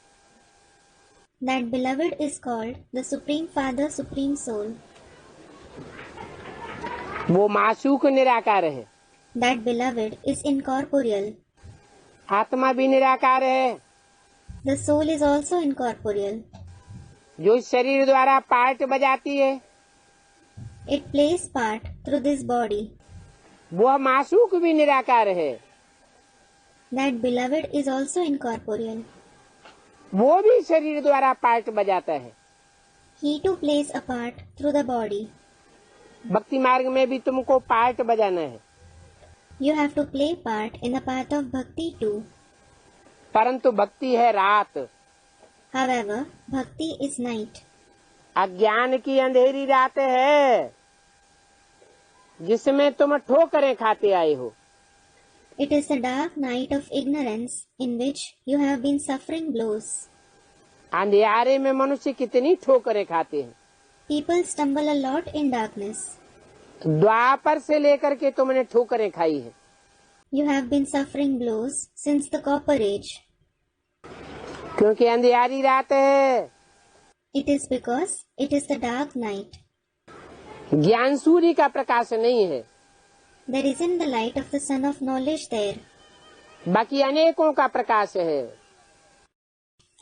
That beloved is called the Supreme Father, Supreme Soul. वो मासूक निराकार है। That beloved is incorporeal. आत्मा भी निराकार है, The soul is also incorporeal. जो इस शरीर द्वारा पार्ट बजाती है। It plays part through this body. वह मासूक भी निराकार है, That beloved is also incorporeal. वो भी शरीर द्वारा पार्ट बजाता है। He too plays a part through the body. भक्ति मार्ग में भी तुमको पार्ट बजाना है, You have to play part in the path of bhakti too. परंतु भक्ति है रात। However, bhakti is night. अज्ञान की अंधेरी रात है जिसमें तुम ठोकरें खाते आए हो। It is the dark night of ignorance in which you have been suffering blows. अंधियारे में मनुष्य कितनी ठोकरें खाते हैं। People stumble a lot in darkness. द्वापर से लेकर के तुमने ठोकरें खाई है। You have been suffering blows since the Copper Age. क्योंकि अंधियारी रात है। It is because it is the dark night. ज्ञान सूर्य का प्रकाश नहीं है, There isn't the light of the sun of knowledge there. बाकी अनेकों का प्रकाश है।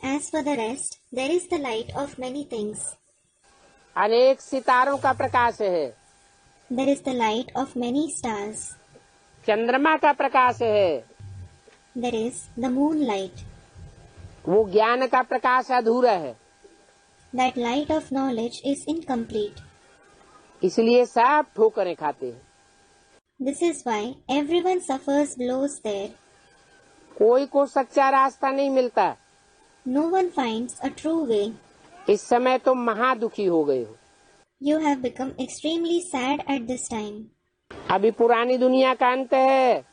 As for the rest, there is the light of many things. अनेक सितारों का प्रकाश है। There is the light of many stars. चंद्रमा का प्रकाश है। There is the moonlight. वो ज्ञान का प्रकाश अधूरा है, That light of knowledge is incomplete. इसलिए सब ठोकरें खाते हैं। This is why everyone suffers blows there. कोई को सच्चा रास्ता नहीं मिलता। No one finds a true way. इस समय तुम महादुखी हो गए हो। You have become extremely sad at this time. अभी पुरानी दुनिया का अंत है।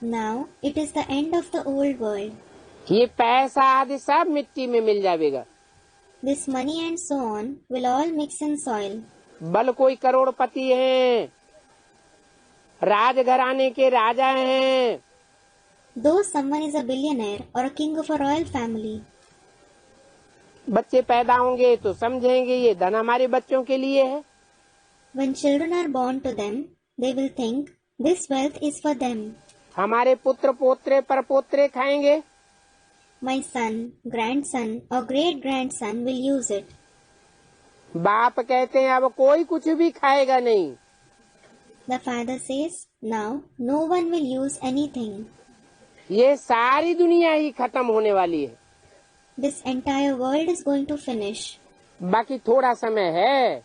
Now it is the end of the old world. ये पैसा आदि सब मिट्टी में मिल जाएगा। This money and so on will all mix in soil. बल कोई करोड़पति हैं, राजघराने के राजा हैं, Though someone is a billionaire or a king of a royal family, बच्चे पैदा होंगे तो समझेंगे ये धन हमारे बच्चों के लिए है। when children are born to them, they will think this wealth is for them. हमारे पुत्र पोत्रे परपोत्रे खाएंगे, my son, grandson or great-grandson will use it. बाप कहते हैं अब कोई कुछ भी खाएगा नहीं. The father says, now no one will use anything. ये सारी दुनिया ही खत्म होने वाली है. This entire world is going to finish. बाकी थोड़ा समय है.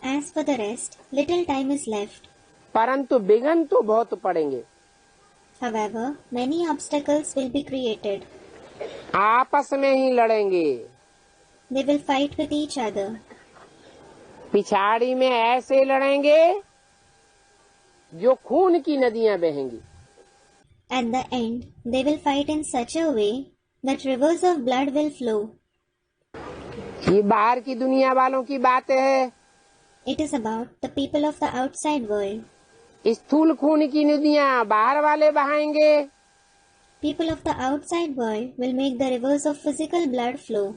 As for the rest, little time is left. परंतु विघ्न तो बहुत पड़ेंगे. However, many obstacles will be created. आपस में ही लड़ेंगे. They will fight with each other. पिछाड़ी में ऐसे लड़ेंगे जो खून की नदियां बहेंगी. At the end, they will fight in such a way that rivers of blood will flow. ये बाहर की दुनिया वालों की बात है. It is about the people of the outside world. स्थूल खून की नदियां बाहर वाले बहाएंगे. People of the outside world will make the rivers of physical blood flow.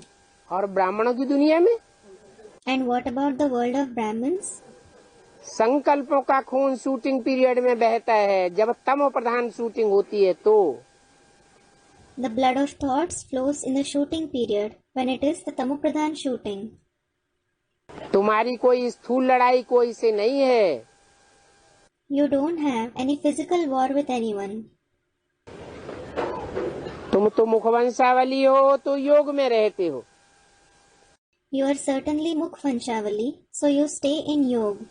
और ब्राह्मणों की दुनिया में And what about the world of Brahmins? संकल्पों का खून शूटिंग पीरियड में बहता है. जब तमो प्रधान शूटिंग होती है तो The blood of thoughts flows in the shooting period when it is the Tamopradhan shooting. तुम्हारी कोई स्थूल लड़ाई कोई से नहीं है. You don't have any physical war with anyone. तुम तो मुखवंशावली हो तो योग में रहते हो. You are certainly Mukhvanshavali, so you stay in Yoga.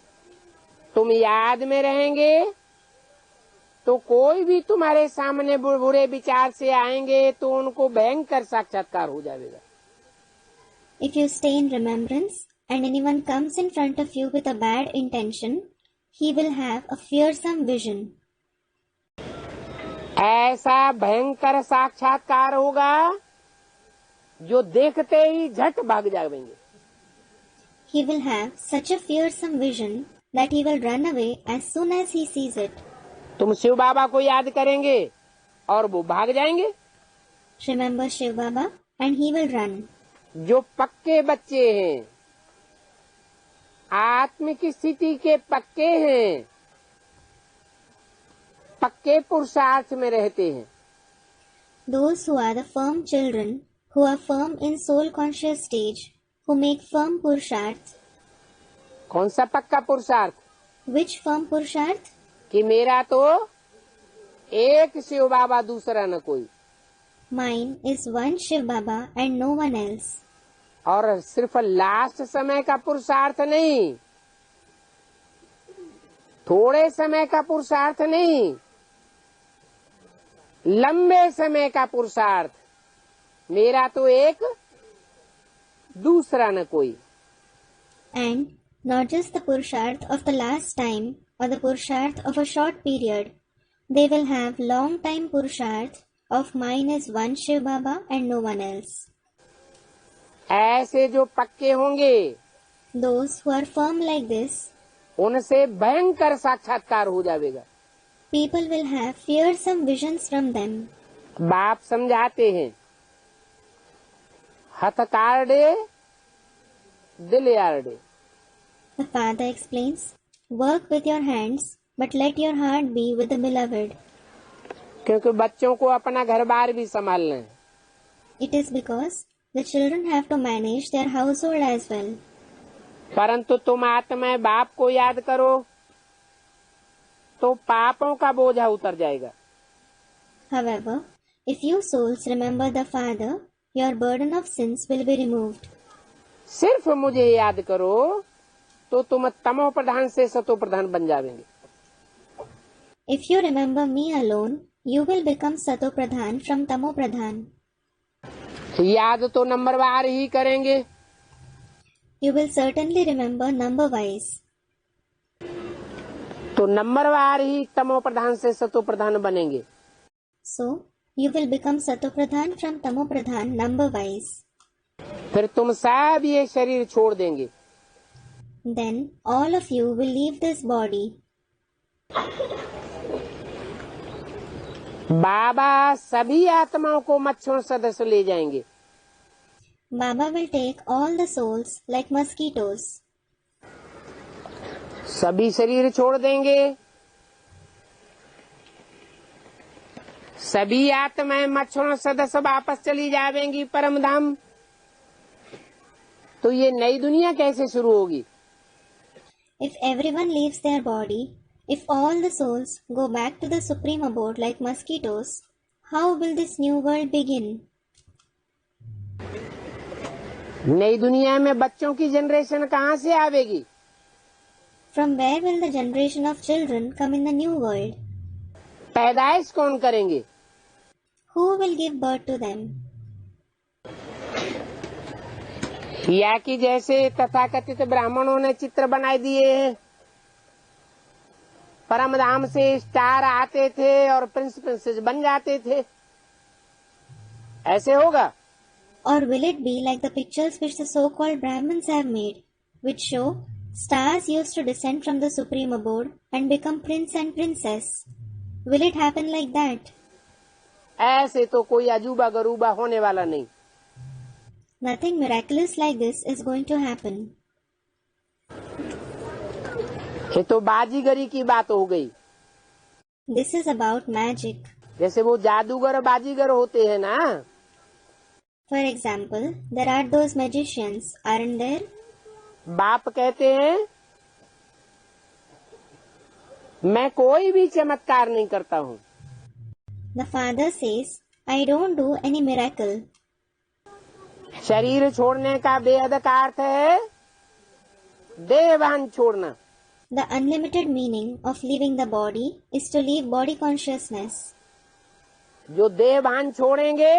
तुम याद में रहेंगे तो कोई भी तुम्हारे सामने बुरे विचार से आएंगे तो उनको भयंकर साक्षात्कार हो जाएगा. If you stay in remembrance and anyone comes in front of you with a bad intention, he will have a fearsome vision. ऐसा भयंकर साक्षात्कार होगा जो देखते ही झट भाग जाएंगे. He will have such a fearsome vision that he will run away as soon as he sees it. तुम शिव बाबा को याद करेंगे और वो भाग जाएंगे. Remember Shiv Baba and he will run. जो पक्के बच्चे हैं, आत्मिक स्थिति के पक्के हैं, पक्के पुरुषार्थ में रहते हैं. Those who are the firm children, who are firm in soul conscious stage, who make firm purusharth. कौन सा पक्का पुरुषार्थ? Which firm purusharth? कि मेरा तो एक शिव बाबा दूसरा न कोई. Mine is one Shiv Baba and no one else. और सिर्फ लास्ट समय का पुरुषार्थ नहीं, थोड़े समय का पुरुषार्थ नहीं, लंबे समय का पुरुषार्थ. मेरा तो एक दूसरा न कोई. And not just the purusharth of the last time or the purusharth of a short period. They will have long time purusharth of mine is one Shiv Baba and no one else. ऐसे जो पक्के होंगे, Those who are firm like this, उनसे भयंकर साक्षात्कार हो जाएगा. people will have fearsome visions from them. बाप समझाते हैं, हथकार्डे दिल यार्डे. The father explains, work with your hands, but let your heart be with the beloved. क्योंकि बच्चों को अपना घर बार भी संभालना है. It is because the children have to manage their household as well. परंतु तुम आत्मा बाप को याद करो तो पापों का बोझा उतर जाएगा. However, if you souls remember the Father, your burden of sins will be removed. सिर्फ मुझे याद करो तो तुम तमो प्रधान से सतो प्रधान बन जाएंगे. If you remember me alone, you will become Sato Pradhan from Tamo Pradhan. याद तो नंबरवार ही करेंगे. You will certainly remember number wise. तो नंबरवार ही तमो प्रधान से सतो प्रधान बनेंगे. So, you will become Sato Pradhan from Tamo Pradhan number wise. फिर तुम सब ये शरीर छोड़ देंगे. Then, all of you will leave this body. बाबा सभी आत्माओं को मच्छरों सदस्य ले जाएंगे. Baba will take all the souls like mosquitoes. सभी शरीर छोड़ देंगे, सभी आत्माएं मच्छरों सदस्य वापस चली जाएंगी परम धाम। तो ये नई दुनिया कैसे शुरू होगी? If everyone leaves their body, if all the souls go back to the supreme abode like mosquitoes, how will this new world begin? नई दुनिया में बच्चों की जनरेशन कहाँ से आवेगी? From where will the generation of children come in the new world? पैदाइश कौन करेंगे? Who will give birth to them? या कि जैसे तथाकथित ब्राह्मणों ने चित्र बनाए दिए हैं, परम धाम से स्टार आते थे और प्रिंस प्रिंसेस बन जाते थे, ऐसे होगा? Or will it be like the pictures which the so-called Brahmins have made, which show stars used to descend from the supreme abode and become prince and princess? Will it happen like that? ऐसे तो कोई अजूबा गरूबा होने वाला नहीं। Nothing miraculous like this is going to happen. ये तो बाजीगरी की बात हो गई। This is about magic. जैसे वो जादूगर बाजीगर होते हैं ना, For example, there are those magicians, aren't there? बाप कहते हैं मैं कोई भी चमत्कार नहीं करता हूँ। The father says, I don't do any miracle. शरीर छोड़ने का बेहद का अर्थ है देहभान छोड़ना। The unlimited meaning of leaving the body is to leave body consciousness. जो देहभान छोड़ेंगे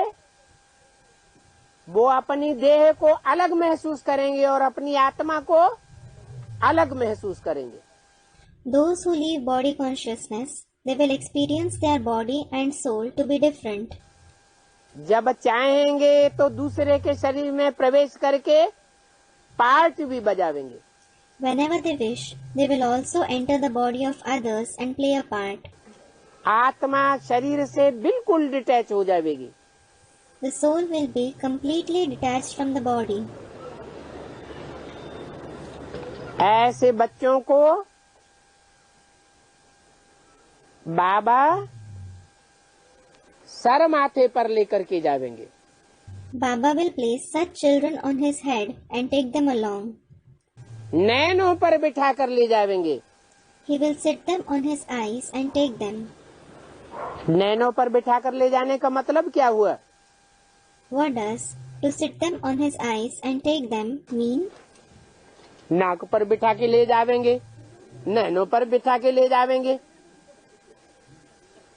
वो अपनी देह को अलग महसूस करेंगे और अपनी आत्मा को अलग महसूस करेंगे। Those who leave body consciousness, they will experience their body and soul to be different. जब चाहेंगे तो दूसरे के शरीर में प्रवेश करके पार्ट भी बजावेंगे। Whenever they wish, they will also enter the body of others and play a part. आत्मा शरीर से बिल्कुल डिटैच हो जाएगी। The soul will be completely detached from the body. ऐसे बच्चों को बाबा सर माथे पर लेकर के जाएंगे। Baba will place such children on his head and take them along. नैनों पर बिठा कर ले जाएंगे। He will sit them on his eyes and take them. नैनों पर बिठा कर ले जाने का मतलब क्या हुआ? What does to sit them on his eyes and take them mean? नाक पर बिठा के ले जाएंगे, नैनों पर बिठा के ले जाएंगे,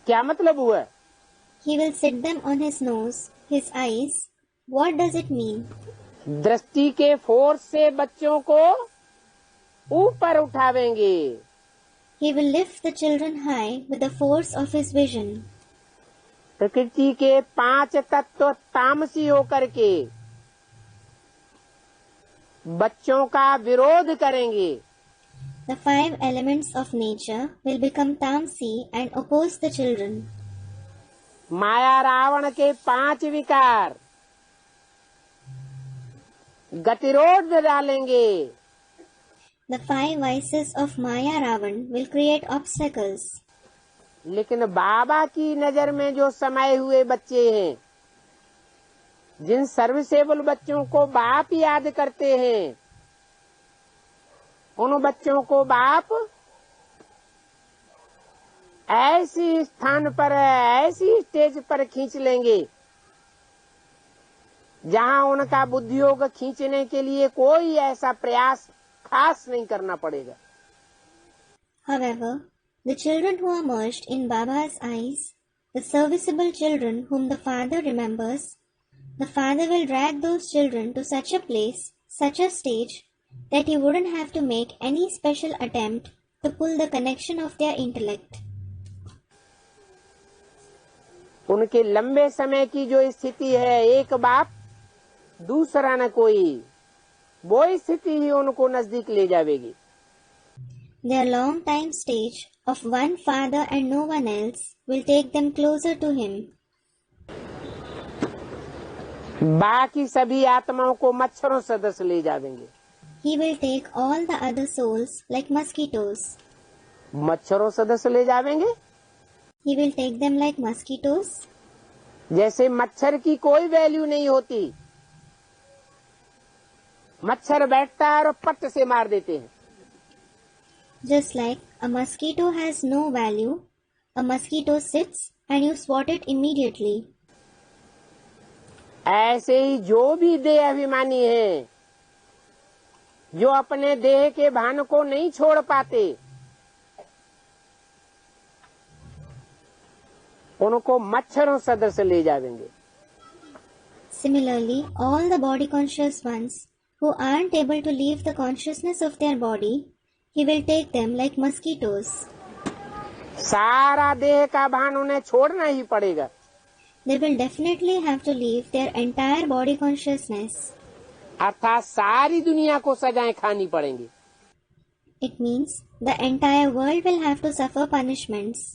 क्या मतलब हुआ? He will sit them on his nose, his eyes. What does it mean? दृष्टि के फोर्स से बच्चों को ऊपर उठावेंगे। He will lift the children high with the force of his vision. प्रकृति के 5 तत्व तामसी होकर के बच्चों का विरोध करेंगे। The 5 elements of nature will become tamsi and oppose the children. माया रावण के 5 विकार गतिरोध डालेंगे। The 5 vices of Maya Ravan will create obstacles. लेकिन बाबा की नजर में जो समाये हुए बच्चे हैं, जिन सर्विसेबल बच्चों को बाप याद करते हैं, उन बच्चों को बाप ऐसी स्थान पर, ऐसी स्टेज पर खींच लेंगे जहां उनका बुद्धियोग खींचने के लिए कोई ऐसा प्रयास खास नहीं करना पड़ेगा। However, the children who are merged in Baba's eyes, the serviceable children whom the Father remembers, the Father will drag those children to such a place, such a stage, that he wouldn't have to make any special attempt to pull the connection of their intellect. उनके लंबे समय की जो स्थिति है, एक बाप दूसरा न कोई, वो स्थिति ही उनको नजदीक ले जाएगी। Their long time stage of one Father and no one else will take them closer to him. बाकी सभी आत्माओं को मच्छरों सदस्य ले जाएंगे। He will take all the other souls like mosquitoes. मच्छरों सदस्य ले जाएंगे। he will take them like mosquitoes. जैसे मच्छर की कोई वैल्यू नहीं होती, मच्छर बैठता है और पट से मार देते हैं। Just like a mosquito has no value, a mosquito sits and you swat it immediately. ऐसे ही जो भी देह अभिमानी हैं, जो अपने देह के भान को नहीं छोड़ पाते, उनको मच्छरों सदृश ले जाएंगे। Similarly, all the body conscious ones who aren't able to leave the consciousness of their body, he will take them like mosquitoes. सारा देह का भान उन्हें छोड़ना ही पड़ेगा। They will definitely have to leave their entire body consciousness. अर्थात सारी दुनिया को सजाएं खानी पड़ेंगी। It means the entire world will have to suffer punishments.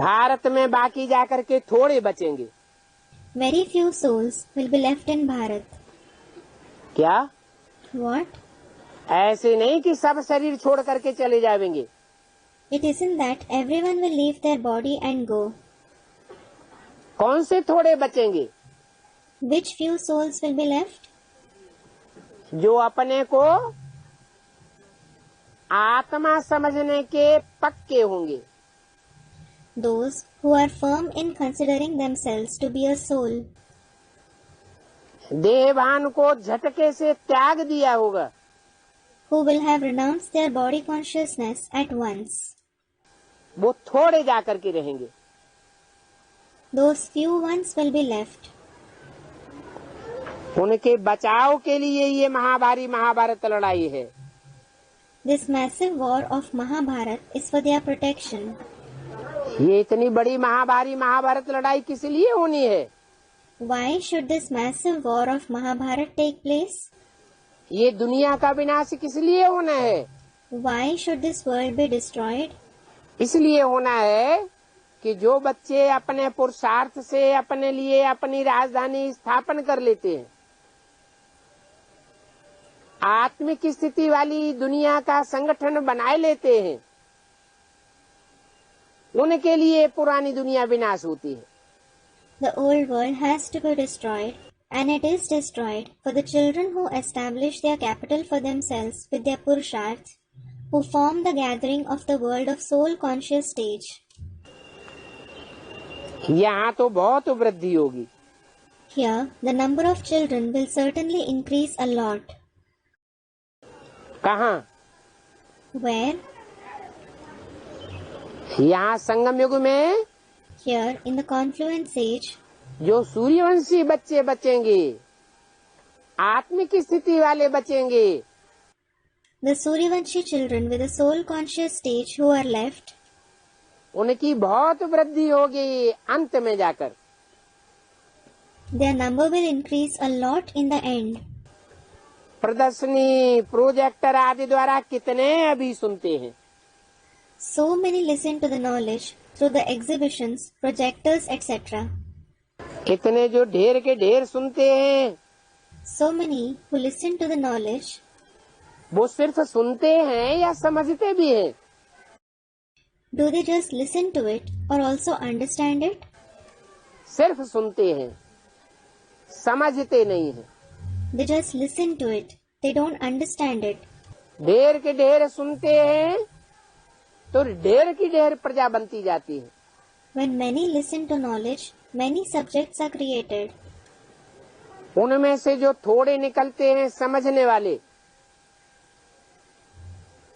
Bharat में बाकी जाकर के थोड़े बचेंगे। Very few souls will be left in Bharat. क्या? What? ऐसे नहीं कि सब शरीर छोड़ करके चले जाएंगे। It isn't that everyone will leave their body and go. कौन से थोड़े बचेंगे? Which few souls will be left? जो अपने को आत्मा समझने के पक्के होंगे। Those who are firm in considering themselves to be a soul. देहभान को झटके से त्याग दिया होगा। Who will have renounced their body consciousness at once. वो थोड़े जाकर के रहेंगे। Those few ones will be left. उनके बचाव के लिए ये महाभारी महाभारत लड़ाई है। This massive war of Mahabharat is for their protection. ये इतनी बड़ी महाभारी महाभारत लड़ाई किस लिए होनी है? Why should this massive war of Mahabharat take place? ये दुनिया का विनाश किस लिए होना है? Why should this world be destroyed? इसलिए होना है कि जो बच्चे अपने पुरुषार्थ से अपने लिए अपनी राजधानी स्थापन कर लेते हैं, आत्मिक स्थिति वाली दुनिया का संगठन बनाए लेते हैं, उनके लिए पुरानी दुनिया विनाश होती है। The old world has to be destroyed, and it is destroyed for the children who establish their capital for themselves with their purusharths, who form the gathering of the world of soul conscious stage. यहाँ तो बहुत वृद्धि होगी। Here, the number of children will certainly increase a lot. कहाँ? Where? यहाँ संगम युग में Here, in the confluence age, जो सूर्यवंशी बच्चे बचेंगे, आत्मिक स्थिति वाले बचेंगे, the Suryavanshi children with the soul conscious stage who are left, उनकी बहुत वृद्धि होगी अंत में जाकर। their number will increase a lot in the end. प्रदर्शनी, प्रोजेक्टर आदि द्वारा कितने अभी सुनते हैं। So many listen to the knowledge through the exhibitions, projectors, etc. कितने जो ढेर के ढेर सुनते हैं, So many who listen to the knowledge, वो सिर्फ सुनते हैं या समझते भी हैं? do they just listen to it or also understand it? सिर्फ सुनते हैं, समझते नहीं हैं। They just listen to it, they don't understand it. ढेर के ढेर सुनते हैं तो ढेर की ढेर प्रजा बनती जाती है। When many listen to knowledge, many subjects are created. उनमें से जो थोड़े निकलते हैं समझने वाले,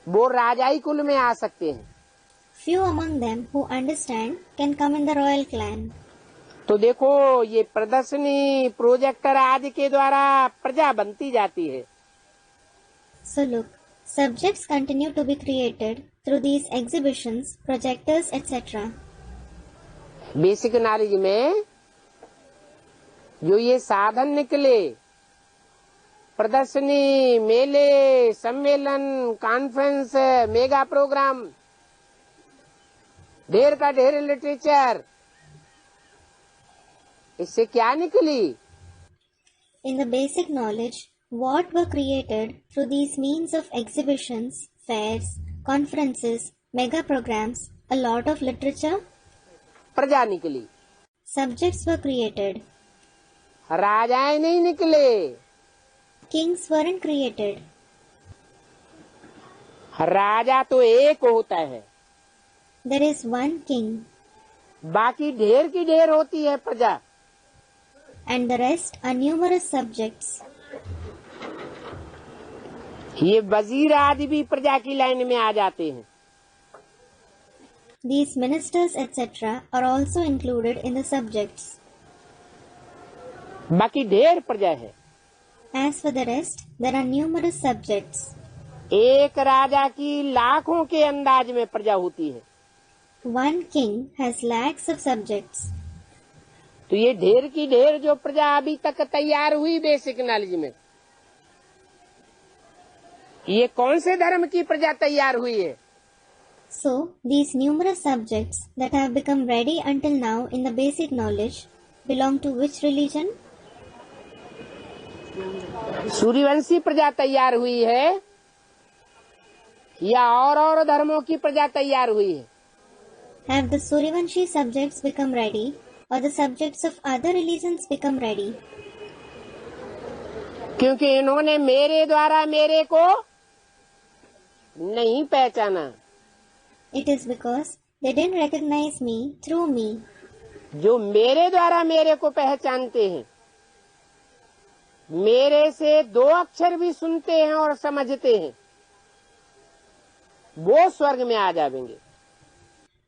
वो राजाई कुल में आ सकते हैं। Few among them who understand can come in the royal clan. तो देखो, ये प्रदर्शनी, प्रोजेक्टर आदि के द्वारा प्रजा बनती जाती है। So look, subjects continue to be created through these exhibitions, projectors, etc. Basic knowledge में जो ये साधन निकले, प्रदर्शनी, मेले, सम्मेलन, कॉन्फ्रेंस, मेगा प्रोग्राम, ढेर का ढेर लिटरेचर, इससे क्या निकली? In the basic knowledge, what were created through these means of exhibitions, fairs, conferences, mega programs, a lot of literature, प्रजा निकली, subjects were created. राजाएं नहीं निकले, Kings weren't created. राजा तो एक होता है, There is one king, बाकी ढेर की ढेर होती है प्रजा। and the rest are numerous subjects. ये वजीर आदि भी प्रजा की लाइन में आ जाते हैं। These ministers, etc., are also included in the subjects. बाकी ढेर प्रजा है। As for the rest, there are numerous subjects. एक राजा की लाखों के अंदाज में प्रजा होती है। One king has lakhs of subjects. तो ये ढेर की ढेर जो प्रजा अभी तक तैयार हुई बेसिक नॉलेज में, ये कौन से धर्म की प्रजा तैयार हुई है? So, these numerous subjects that have become ready until now in the basic knowledge belong to which religion? Suryavanshi प्रजा तैयार हुई है या और धर्मों की प्रजा तैयार हुई है? Have the Suryavanshi subjects become ready or the subjects of other religions become ready? क्योंकि इन्होंने मेरे द्वारा मेरे को नहीं पहचाना। It is because they didn't recognize me through me. जो मेरे द्वारा मेरे को पहचानते हैं, मेरे से दो अक्षर भी सुनते हैं और समझते हैं, वो स्वर्ग में आ जाएंगे।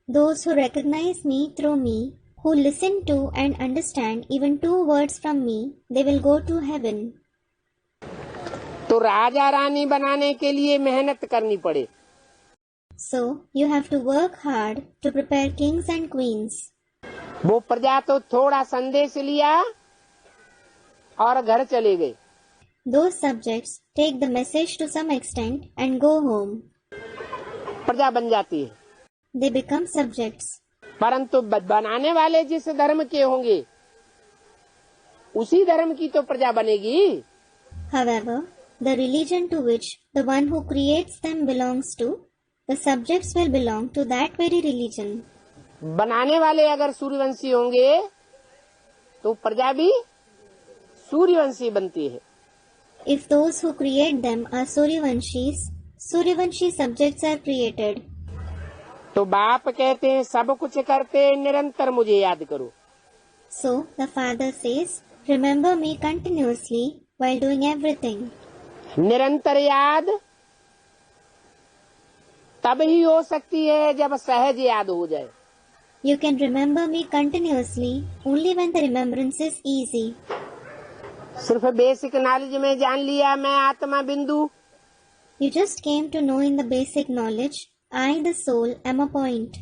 Those who recognize me through me, who listen to and understand even 2 words from me, they will go to heaven. तो राजा रानी बनाने के लिए मेहनत करनी पड़े। So, you have to work hard to prepare kings and queens. वो प्रजा तो थोड़ा संदेश लिया और घर चले गए। Those subjects take the message to some extent and go home. प्रजा बन जाती है। They become subjects. परंतु बनाने वाले जिस धर्म के होंगे उसी धर्म की तो प्रजा बनेगी। However, the religion to which the one who creates them belongs to, the subjects will belong to that very religion. बनाने वाले अगर सूर्यवंशी होंगे तो प्रजा भी सूर्यवंशी बनती है। If those who create them are Suryavanshis, Suryavanshi subjects are created. तो बाप कहते हैं सब कुछ करते निरंतर मुझे याद करो। So, the father says, remember me continuously while doing everything. निरंतर याद तब ही हो सकती है जब सहज याद हो जाए। You can remember me continuously only when the remembrance is easy. सिर्फ बेसिक नॉलेज में जान लिया मैं आत्मा बिंदु, You just came to know in the basic knowledge, I the soul am a point.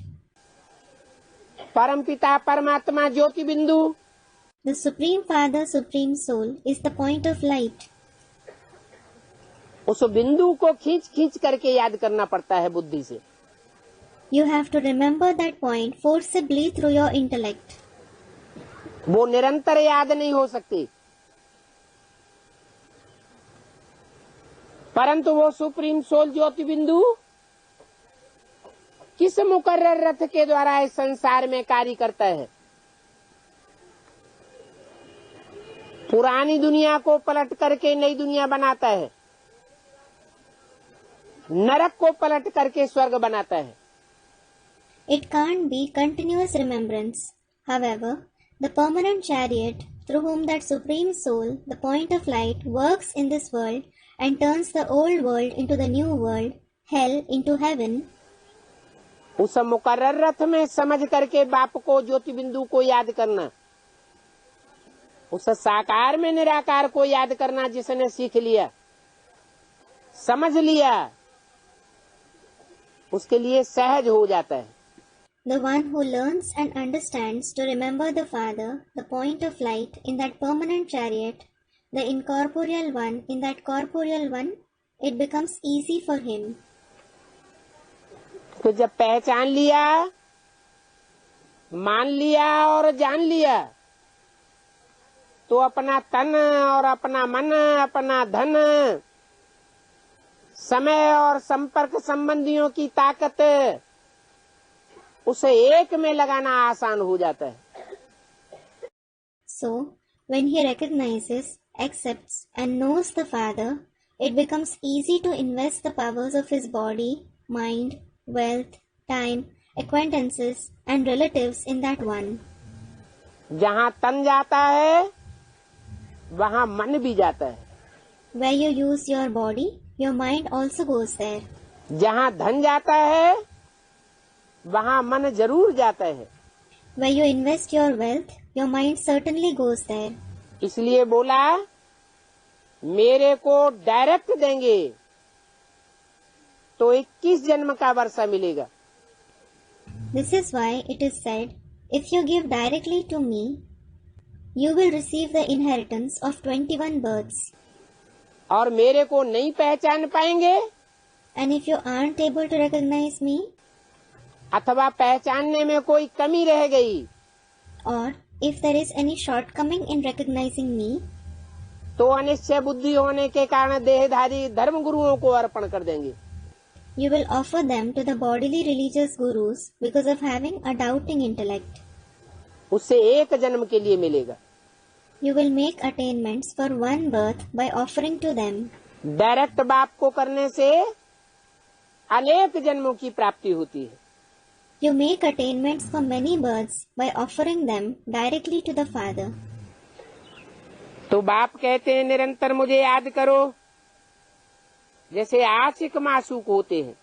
परम पिता परमात्मा ज्योति बिंदु, The Supreme Father, Supreme Soul is the point of light. उस बिंदु को खींच खींच करके याद करना पड़ता है बुद्धि से। You have to remember that point forcibly through your intellect. वो निरंतर याद नहीं हो सकती, परंतु वो सुप्रीम सोल ज्योति बिंदु किस मुकर्रर रथ के द्वारा इस संसार में कार्य करता है। पुरानी दुनिया को पलट करके नई दुनिया बनाता है, नरक को पलट करके स्वर्ग बनाता है। It can't be continuous remembrance. However, the permanent chariot through whom that Supreme Soul, the point of light, works in this world and turns the old world into the new world, hell into heaven, उस मुकर्रर रथ में समझ करके बाप को ज्योति बिंदु को याद करना, उस साकार में निराकार को याद करना जिसने सीख लिया समझ लिया, उसके लिए सहज हो जाता है। the one who learns and understands to remember the Father, the point of light in that permanent chariot, the incorporeal one in that corporeal one, it becomes easy for him. तो जब पहचान लिया, मान लिया और जान लिया, तो अपना तन और अपना मन, अपना धन, समय और संपर्क संबंधियों की ताकत उसे एक में लगाना आसान हो जाता है। So, when he recognizes, accepts, and knows the Father, it becomes easy to invest the powers of his body, mind, wealth, time, acquaintances, and relatives in that one. जहाँ तन जाता है वहाँ मन भी जाता है। Where you use your body, your mind also goes there. जहाँ धन जाता है वहाँ मन जरूर जाता है। Where you invest your wealth, your mind certainly goes there. इसलिए बोला मेरे को डायरेक्ट देंगे तो 21 जन्म का वर्षा मिलेगा। This is why it is said, if you give directly to me, you will receive the inheritance of 21 births. और मेरे को नहीं पहचान पाएंगे, And if you aren't able to recognize me, अथवा पहचानने में कोई कमी रह गई, or if there is any shortcoming in recognizing me, तो अनिश्चय बुद्धि होने के कारण देहधारी धर्म गुरुओं को अर्पण कर देंगे। you will offer them to the bodily religious gurus because of having a doubting intellect. उससे एक जन्म के लिए मिलेगा। You will make attainments for one birth by offering to them. Direct बाप को करने से अनेक जन्मों की प्राप्ति होती है। You make attainments for many births by offering them directly to the Father. तो बाप कहते हैं निरंतर मुझे याद करो, जैसे आशिक मासूक होते हैं।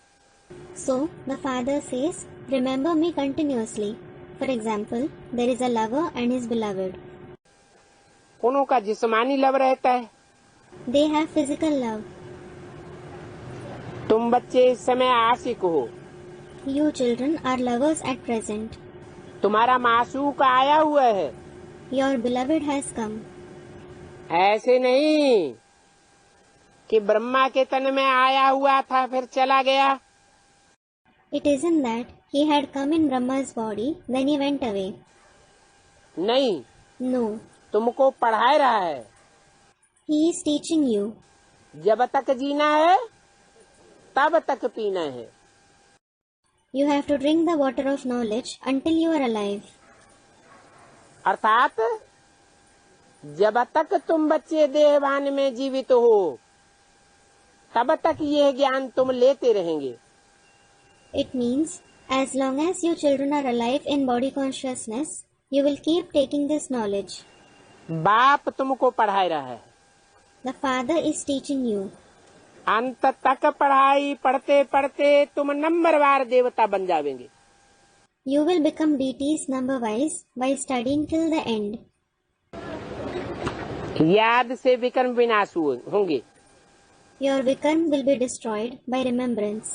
So, the Father says, remember me continuously. For example, there is a lover and his beloved. उनों का जिस्मानी लव रहता है। They have physical love. तुम बच्चे इस समय आशिक हो। You children are lovers at present. तुम्हारा मासूक आया हुआ है। Your beloved has come. ऐसे नहीं कि ब्रह्मा के तन में आया हुआ था फिर चला गया। It isn't that he had come in Brahma's body, then he went away. नहीं, No, तुमको पढ़ा रहा है। he is teaching you. जब तक जीना है तब तक पीना है। You have to drink the water of knowledge until you are alive. अर्थात जब तक तुम बच्चे देहभान में जीवित हो तब तक यह ज्ञान तुम लेते रहेंगे। It means, as long as you children are alive in body consciousness, you will keep taking this knowledge. बाप तुमको पढ़ा रहा है। The Father is teaching you. अंत तक पढ़ाई पढ़ते पढ़ते तुम नंबरवार देवता बन जावेंगे। You will become deities number-wise by studying till the end. याद से विकर्म विनाश होंगे। Your Vikram will be destroyed by remembrance.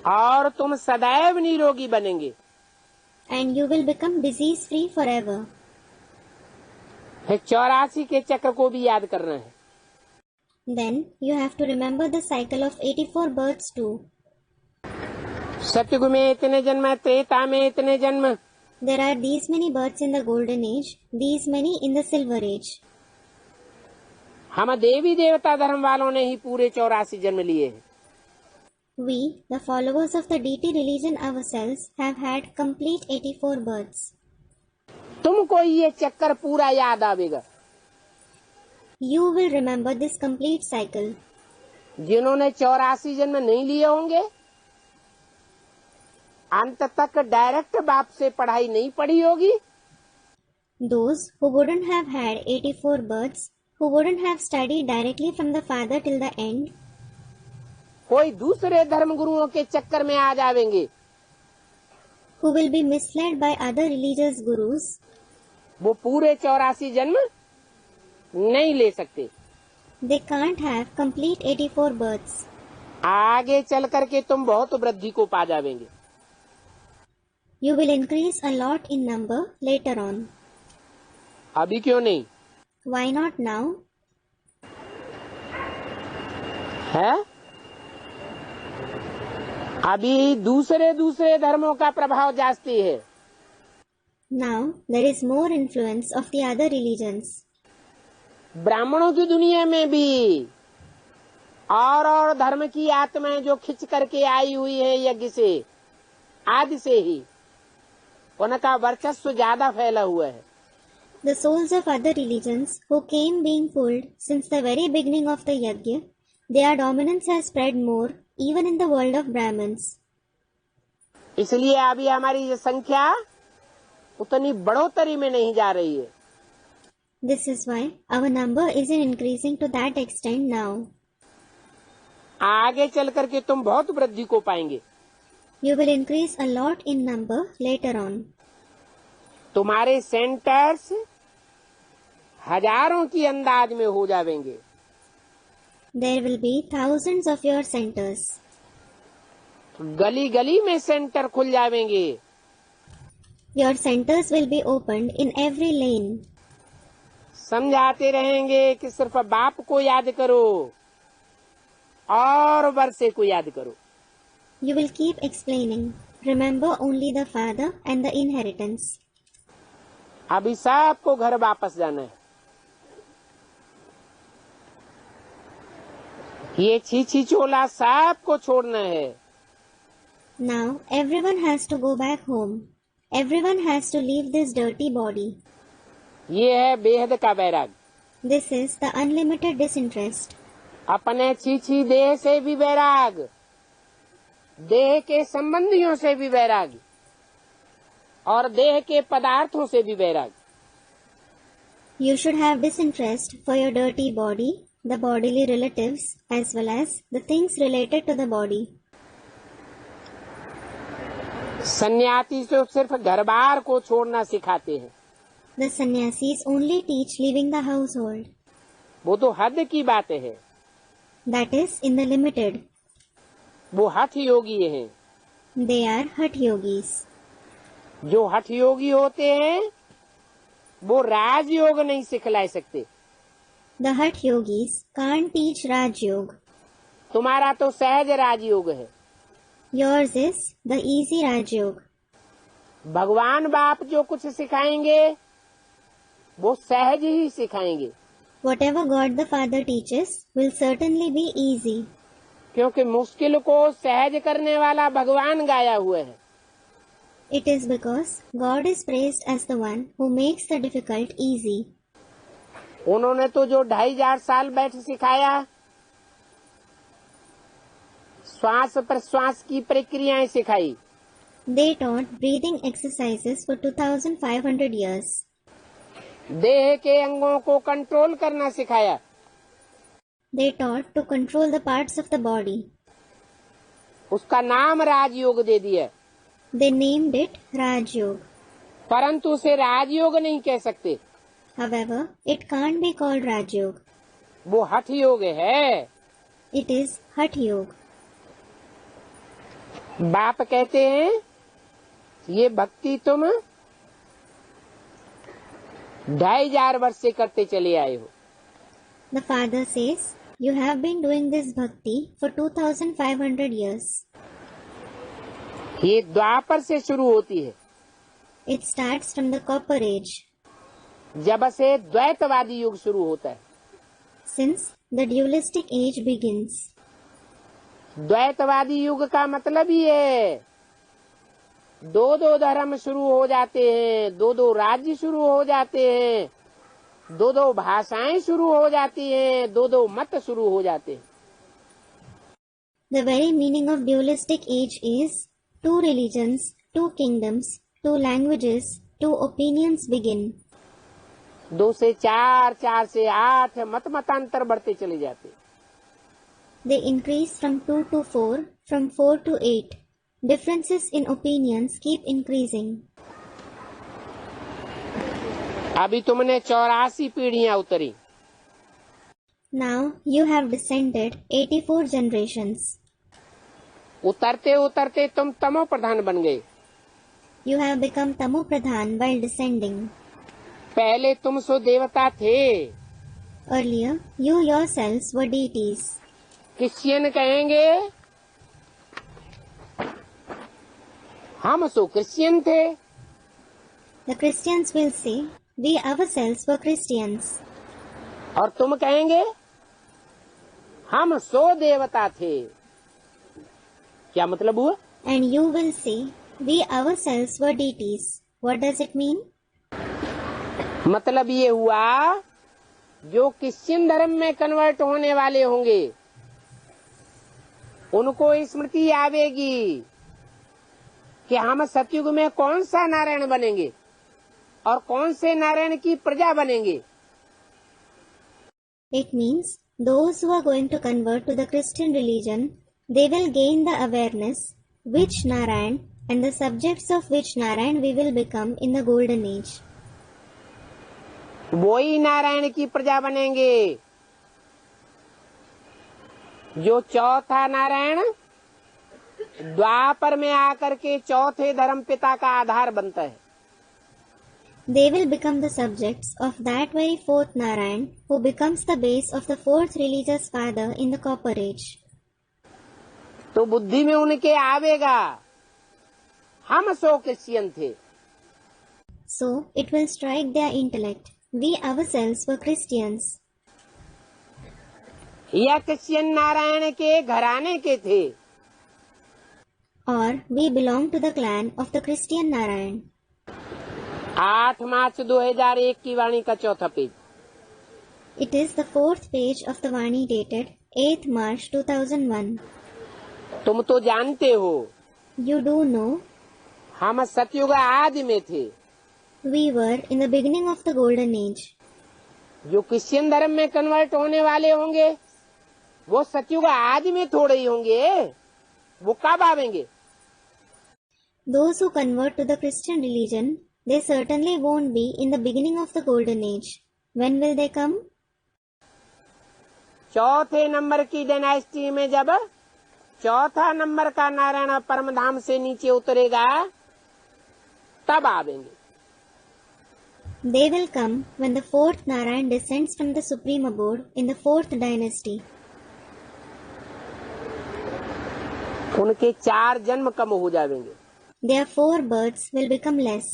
और तुम सदैव निरोगी बनेंगे। And you will become disease-free forever. 84 के चक्र को भी याद करना है। Then you have to remember the cycle of 84 births too. सतयुग में इतने जन्म, त्रेता में इतने जन्म। There are these many births in the golden age, these many in the silver age. हम देवी देवता धर्म वालों ने ही पूरे 84 जन्म लिए हैं। We, the followers of the deity religion ourselves, have had complete 84 births. तुमको ये चक्कर पूरा याद आवेगा। You will remember this complete cycle. जिन्होंने 84 जन्म नहीं लिए होंगे, अंत तक डायरेक्ट बाप से पढ़ाई नहीं पढ़ी होगी, Those who wouldn't have had 84 births, who wouldn't have studied directly from the Father till the end, कोई दूसरे धर्म गुरुओं के चक्कर में आ जावेंगे, who will be misled by other religious gurus, वो पूरे 84 जन्म नहीं ले सकते। they can't have complete 84 births. आगे चल करके तुम बहुत वृद्धि को पा जावेंगे। You will increase a lot in number later on. अभी क्यों नहीं Why not now? है? अभी दूसरे धर्मों का प्रभाव जास्ती है। Now there is more influence of the other religions. ब्राह्मणों की दुनिया में भी और धर्म की आत्माएं जो खिंच करके आई हुई है यज्ञ से आदि से ही, उनका वर्चस्व ज्यादा फैला हुआ है। The souls of other religions who came being pulled since the very beginning of the yajna, their dominance has spread more even in the world of Brahmins. इसलिए अभी हमारी ये संख्या उतनी बढ़ोतरी में नहीं जा रही है। This is why our number isn't increasing to that extent now. आगे चल करके तुम बहुत वृद्धि को पाएंगे। You will increase a lot in number later on. तुम्हारे सेंटर्स हजारों की अंदाज में हो जाएंगे। There will be thousands of your centers. गली गली में सेंटर खुल जाएंगे। Your centers will be opened in every lane. समझाते रहेंगे कि सिर्फ बाप को याद करो और वर्षे को याद करो। You will keep explaining. Remember only the father and the inheritance. अभी सबको घर वापस जाना है। ये छीछी चोला सबको छोड़ना है। Now everyone has to go back home. Everyone has to leave this dirty body. ये है बेहद का वैराग। This is the unlimited disinterest. अपने छीछी देह से भी वैराग, देह के संबंधियों से भी वैराग और देह के पदार्थों से भी वैराग। You should have disinterest for your dirty body, the bodily relatives, as well as the things related to the body. सन्यासी तो सिर्फ घर बार को छोड़ना सिखाते हैं। The sannyasis only teach leaving the household. वो तो हद की बात है। That is in the limited. वो हठ योगी हैं। They are Hatha Yogis. जो हठ योगी होते हैं वो राजयोग नहीं सिखला सकते। The Hatha Yogis can't teach Raj Yoga. तुम्हारा तो सहज राजयोग है। Yours is the easy Raj Yoga. भगवान बाप जो कुछ सिखाएंगे वो सहज ही सिखाएंगे। Whatever God the Father teaches will certainly be easy. क्योंकि मुश्किल को सहज करने वाला भगवान गाया हुआ है। It is because God is praised as the one who makes the difficult easy. उन्होंने तो जो 2500 साल बैठ सिखाया, श्वास प्रश्वास की प्रक्रियाएं सिखाई। They taught breathing exercises for 2500 years. देह के अंगों को कंट्रोल करना सिखाया। They taught to control the parts of the body. उसका नाम राजयोग दे दिया। They named it Raj Yoga. परंतु उसे राजयोग नहीं कह सकते। However, it can't be called Raj Yoga. वो हठ योग है। It is Hatha Yoga. बाप कहते हैं ये भक्ति तुम 2500 वर्ष से करते चले आए हो। The father says, you have been doing this bhakti for 2500 years. ये द्वापर से शुरू होती है। It starts from the Copper Age, जब से द्वैतवादी युग शुरू होता है। since the dualistic age begins. द्वैतवादी युग का मतलब ये है दो दो धर्म शुरू हो जाते हैं, दो दो राज्य शुरू हो जाते हैं, दो दो भाषाएं शुरू हो जाती हैं, दो दो मत शुरू हो जाते हैं। The very meaning of dualistic age is two religions, two kingdoms, two languages, two opinions begin. 2 से 4, 4 से 8 मत मतांतर बढ़ते चले जाते। They increase from 2 to 4, from 4 to 8. Differences in opinions keep increasing. अभी तुमने 84 पीढ़ियां उतरी। Now you have descended 84 generations. उतरते उतरते तुम तमो प्रधान बन गए। You have become Tamo Pradhan while descending. पहले तुम सो देवता थे। Earlier, you yourselves were deities. Christian कहेंगे हम सो क्रिश्चियन थे। The Christians will say, we ourselves were Christians. और तुम कहेंगे हम सो देवता थे। क्या मतलब हुआ? And you will say, we ourselves were deities. What does it mean? मतलब ये हुआ, जो क्रिश्चियन धर्म में कन्वर्ट होने वाले होंगे उनको स्मृति आवेगी कि हम सतयुग में कौन सा नारायण बनेंगे और कौन से नारायण की प्रजा बनेंगे. It means those who are going to convert to the Christian religion, they will gain the awareness which Narayan and the subjects of which Narayan we will become in the golden age. वही नारायण की प्रजा बनेंगे जो चौथा नारायण द्वापर में आकर के चौथे धर्म पिता का आधार बनता है. They will become the subjects of that very fourth Narayan who becomes the base of the fourth religious father in the Copper Age. तो बुद्धि में उनके आवेगा, हम सो क्रिश्चियन थे. So it will strike their intellect. We ourselves were Christians. या Christian Narayan के घराने के थे. Or we belong to the clan of the Christian Narayan. 8 मार्च 2001 की वाणी का चौथा page. It is the fourth page of the Vani dated 8th March 2001. तुम तो जानते हो, You do know हम सतयुग आदि में थे. we were in the beginning of the golden age. जो क्रिश्चियन धर्म में कन्वर्ट होने वाले होंगे वो सतयुग आदि में थोड़े ही होंगे, वो कब आवेंगे? Those who convert to the Christian religion, they certainly won't be in the beginning of the golden age. When will they come? चौथे नंबर की डायनेस्टी में जब चौथा नंबर का नारायण परमधाम से नीचे उतरेगा तब आवेंगे. They will come when the fourth Narayan descends from the supreme abode in the fourth dynasty. उनके 4 जन्म कम हो जाएंगे. Their 4 births will become less.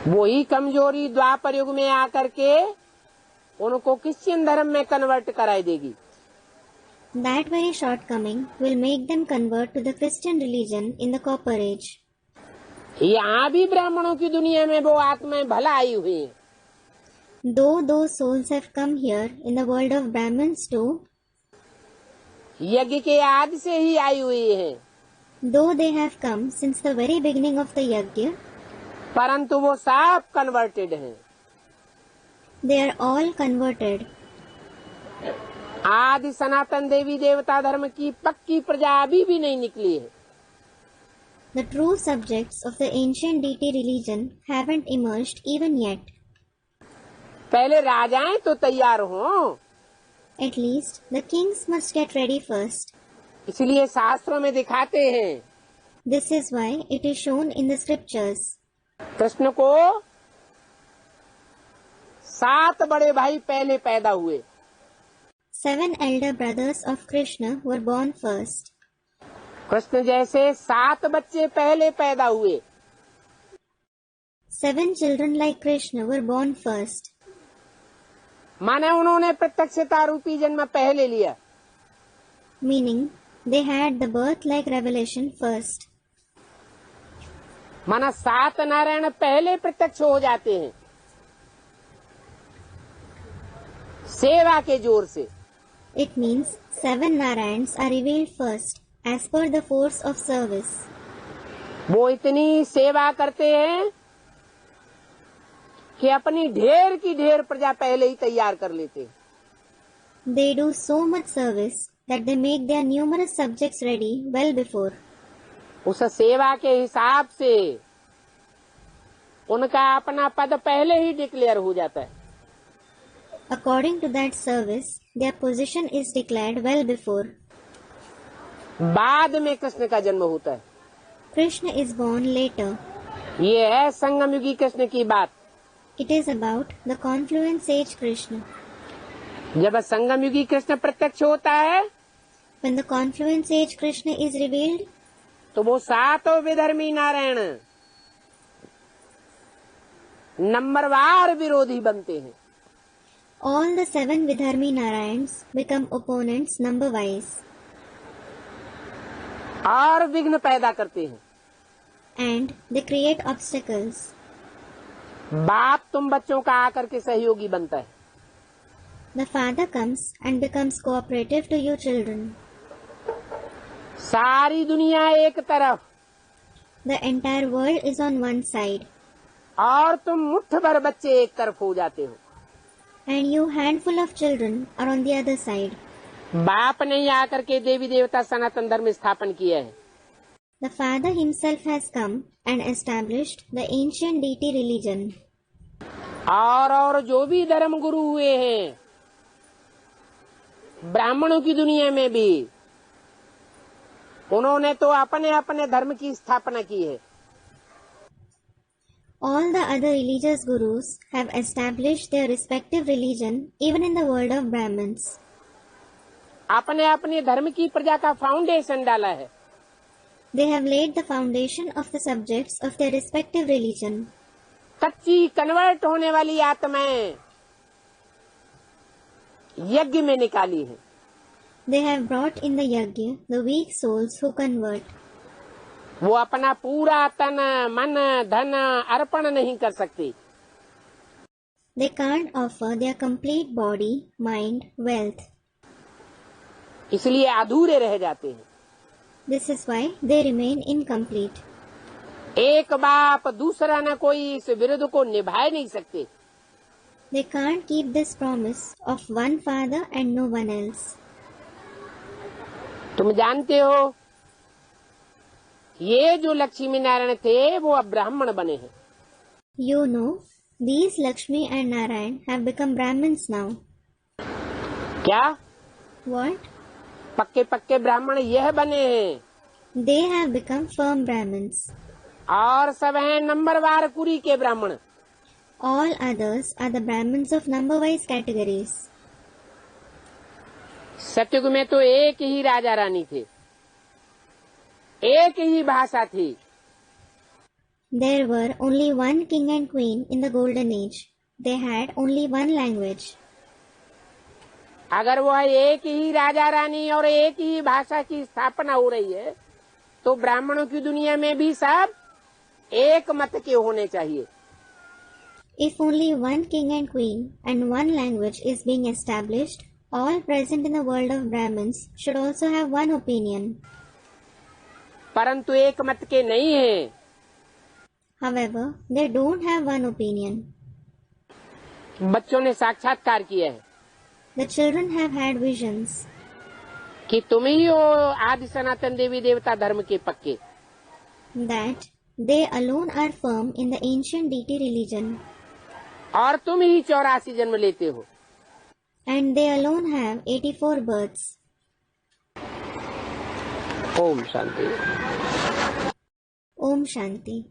वही कमजोरी द्वापर युग में आकर के उनको क्रिश्चियन धर्म में कन्वर्ट कराई देगी. That very shortcoming will make them convert to the Christian religion in the Copper Age. यहाँ भी ब्राह्मणों की दुनिया में वो आत्माएं भला आई हुई हैं. Though those souls have come here in the world of Brahmins too, यज्ञ के आदि से ही आई हुई हैं, though they have come since the very beginning of the Yajna, परंतु वो सब कन्वर्टेड हैं. they are all converted. आदि सनातन देवी देवता धर्म की पक्की प्रजा अभी भी नहीं निकली है. The true subjects of the ancient deity religion haven't emerged even yet. पहले राजाएं तो तैयार हों. At least the kings must get ready first. इसलिए शास्त्रों में दिखाते हैं. This is why it is shown in the scriptures. Krishna को 7 बड़े भाई पहले पैदा हुए. 7 elder brothers of Krishna were born first. Krishna जैसे 7 बच्चे पहले पैदा हुए. 7 children like Krishna were born first. माने उन्होंने प्रत्यक्षता रूपी जन्म पहले लिया. Meaning they had the birth like revelation first. माना 7 नारायण पहले प्रत्यक्ष हो जाते हैं सेवा के जोर से. It means 7 Narayans are revealed first as per the force of service. वो इतनी सेवा करते हैं कि अपनी ढेर की ढेर प्रजा पहले ही तैयार कर लेते हैं. They do so much service that they make their numerous subjects ready well before. उस सेवा के हिसाब से उनका अपना पद पहले ही डिक्लेयर हो जाता है. According to that service, their position is declared well before. बाद में कृष्ण का जन्म होता है. Krishna is born later. ये है संगम युगी कृष्ण की बात. It is about the confluence age Krishna. जब संगम युगी कृष्ण प्रत्यक्ष होता है, When the confluence age Krishna is revealed, तो वो 7 विधर्मी नारायण नंबरवार विरोधी बनते हैं. all the 7 Vidharmi Narayans become opponents number-wise. और विघ्न पैदा करते हैं. and they create obstacles. बाप तुम बच्चों का आकर के सहयोगी बनता है. The father comes and becomes cooperative to you children. सारी दुनिया एक तरफ The entire world is on one side, और तुम मुट्ठ भर बच्चे एक तरफ हो जाते हो. and you handful of children are on the other side. बाप ने ही आकर के देवी देवता सनातन धर्म स्थापन किया है. The father himself has come and established the ancient deity religion. और जो भी धर्म गुरु हुए हैं ब्राह्मणों की दुनिया में भी, उन्होंने तो अपने अपने धर्म की स्थापना की है. All the other religious gurus have established their respective religion even in the world of Brahmins. अपने अपने धर्म की प्रजा का फाउंडेशन डाला है. They have laid the foundation of the subjects of their respective religion. कच्ची कन्वर्ट होने वाली आत्माएं यज्ञ में निकाली है. They have brought in the yajna the weak souls who convert. वो अपना पूरा तन मन धन अर्पण नहीं कर सकती. They can't offer their complete body, mind, wealth. इसलिए अधूरे रह जाते हैं. This is why they remain incomplete. एक बाप दूसरा न कोई इस विरुद्ध को निभा नहीं सकते. They can't keep this promise of one father and no one else. तुम जानते हो ये जो लक्ष्मी नारायण थे वो अब ब्राह्मण बने हैं. You know, these Lakshmi and Narayan have become Brahmins now. क्या? What? पक्के पक्के ब्राह्मण यह बने हैं. They have become firm Brahmins. और सब हैं नंबरवार कुरी के ब्राह्मण. All others are the Brahmins of number-wise categories. सतयुग में तो एक ही राजा रानी थे, एक ही भाषा थी. There were only one king and queen in the golden age. They had only one language. अगर वह एक ही राजा रानी और एक ही भाषा की स्थापना हो रही है तो ब्राह्मणों की दुनिया में भी सब एक मत के होने चाहिए. If only one king and queen and one language is being established, all present in the world of Brahmins should also have one opinion. परंतु एक मत के नहीं है. However, they don't have one opinion. बच्चों ने साक्षात्कार किया है The children have had visions कि तुम ही हो आदि सनातन देवी देवता धर्म के पक्के. that they alone are firm in the ancient deity religion, और तुम ही 84 जन्म लेते हो. and they alone have 84 births. Om Shanti. Om Shanti.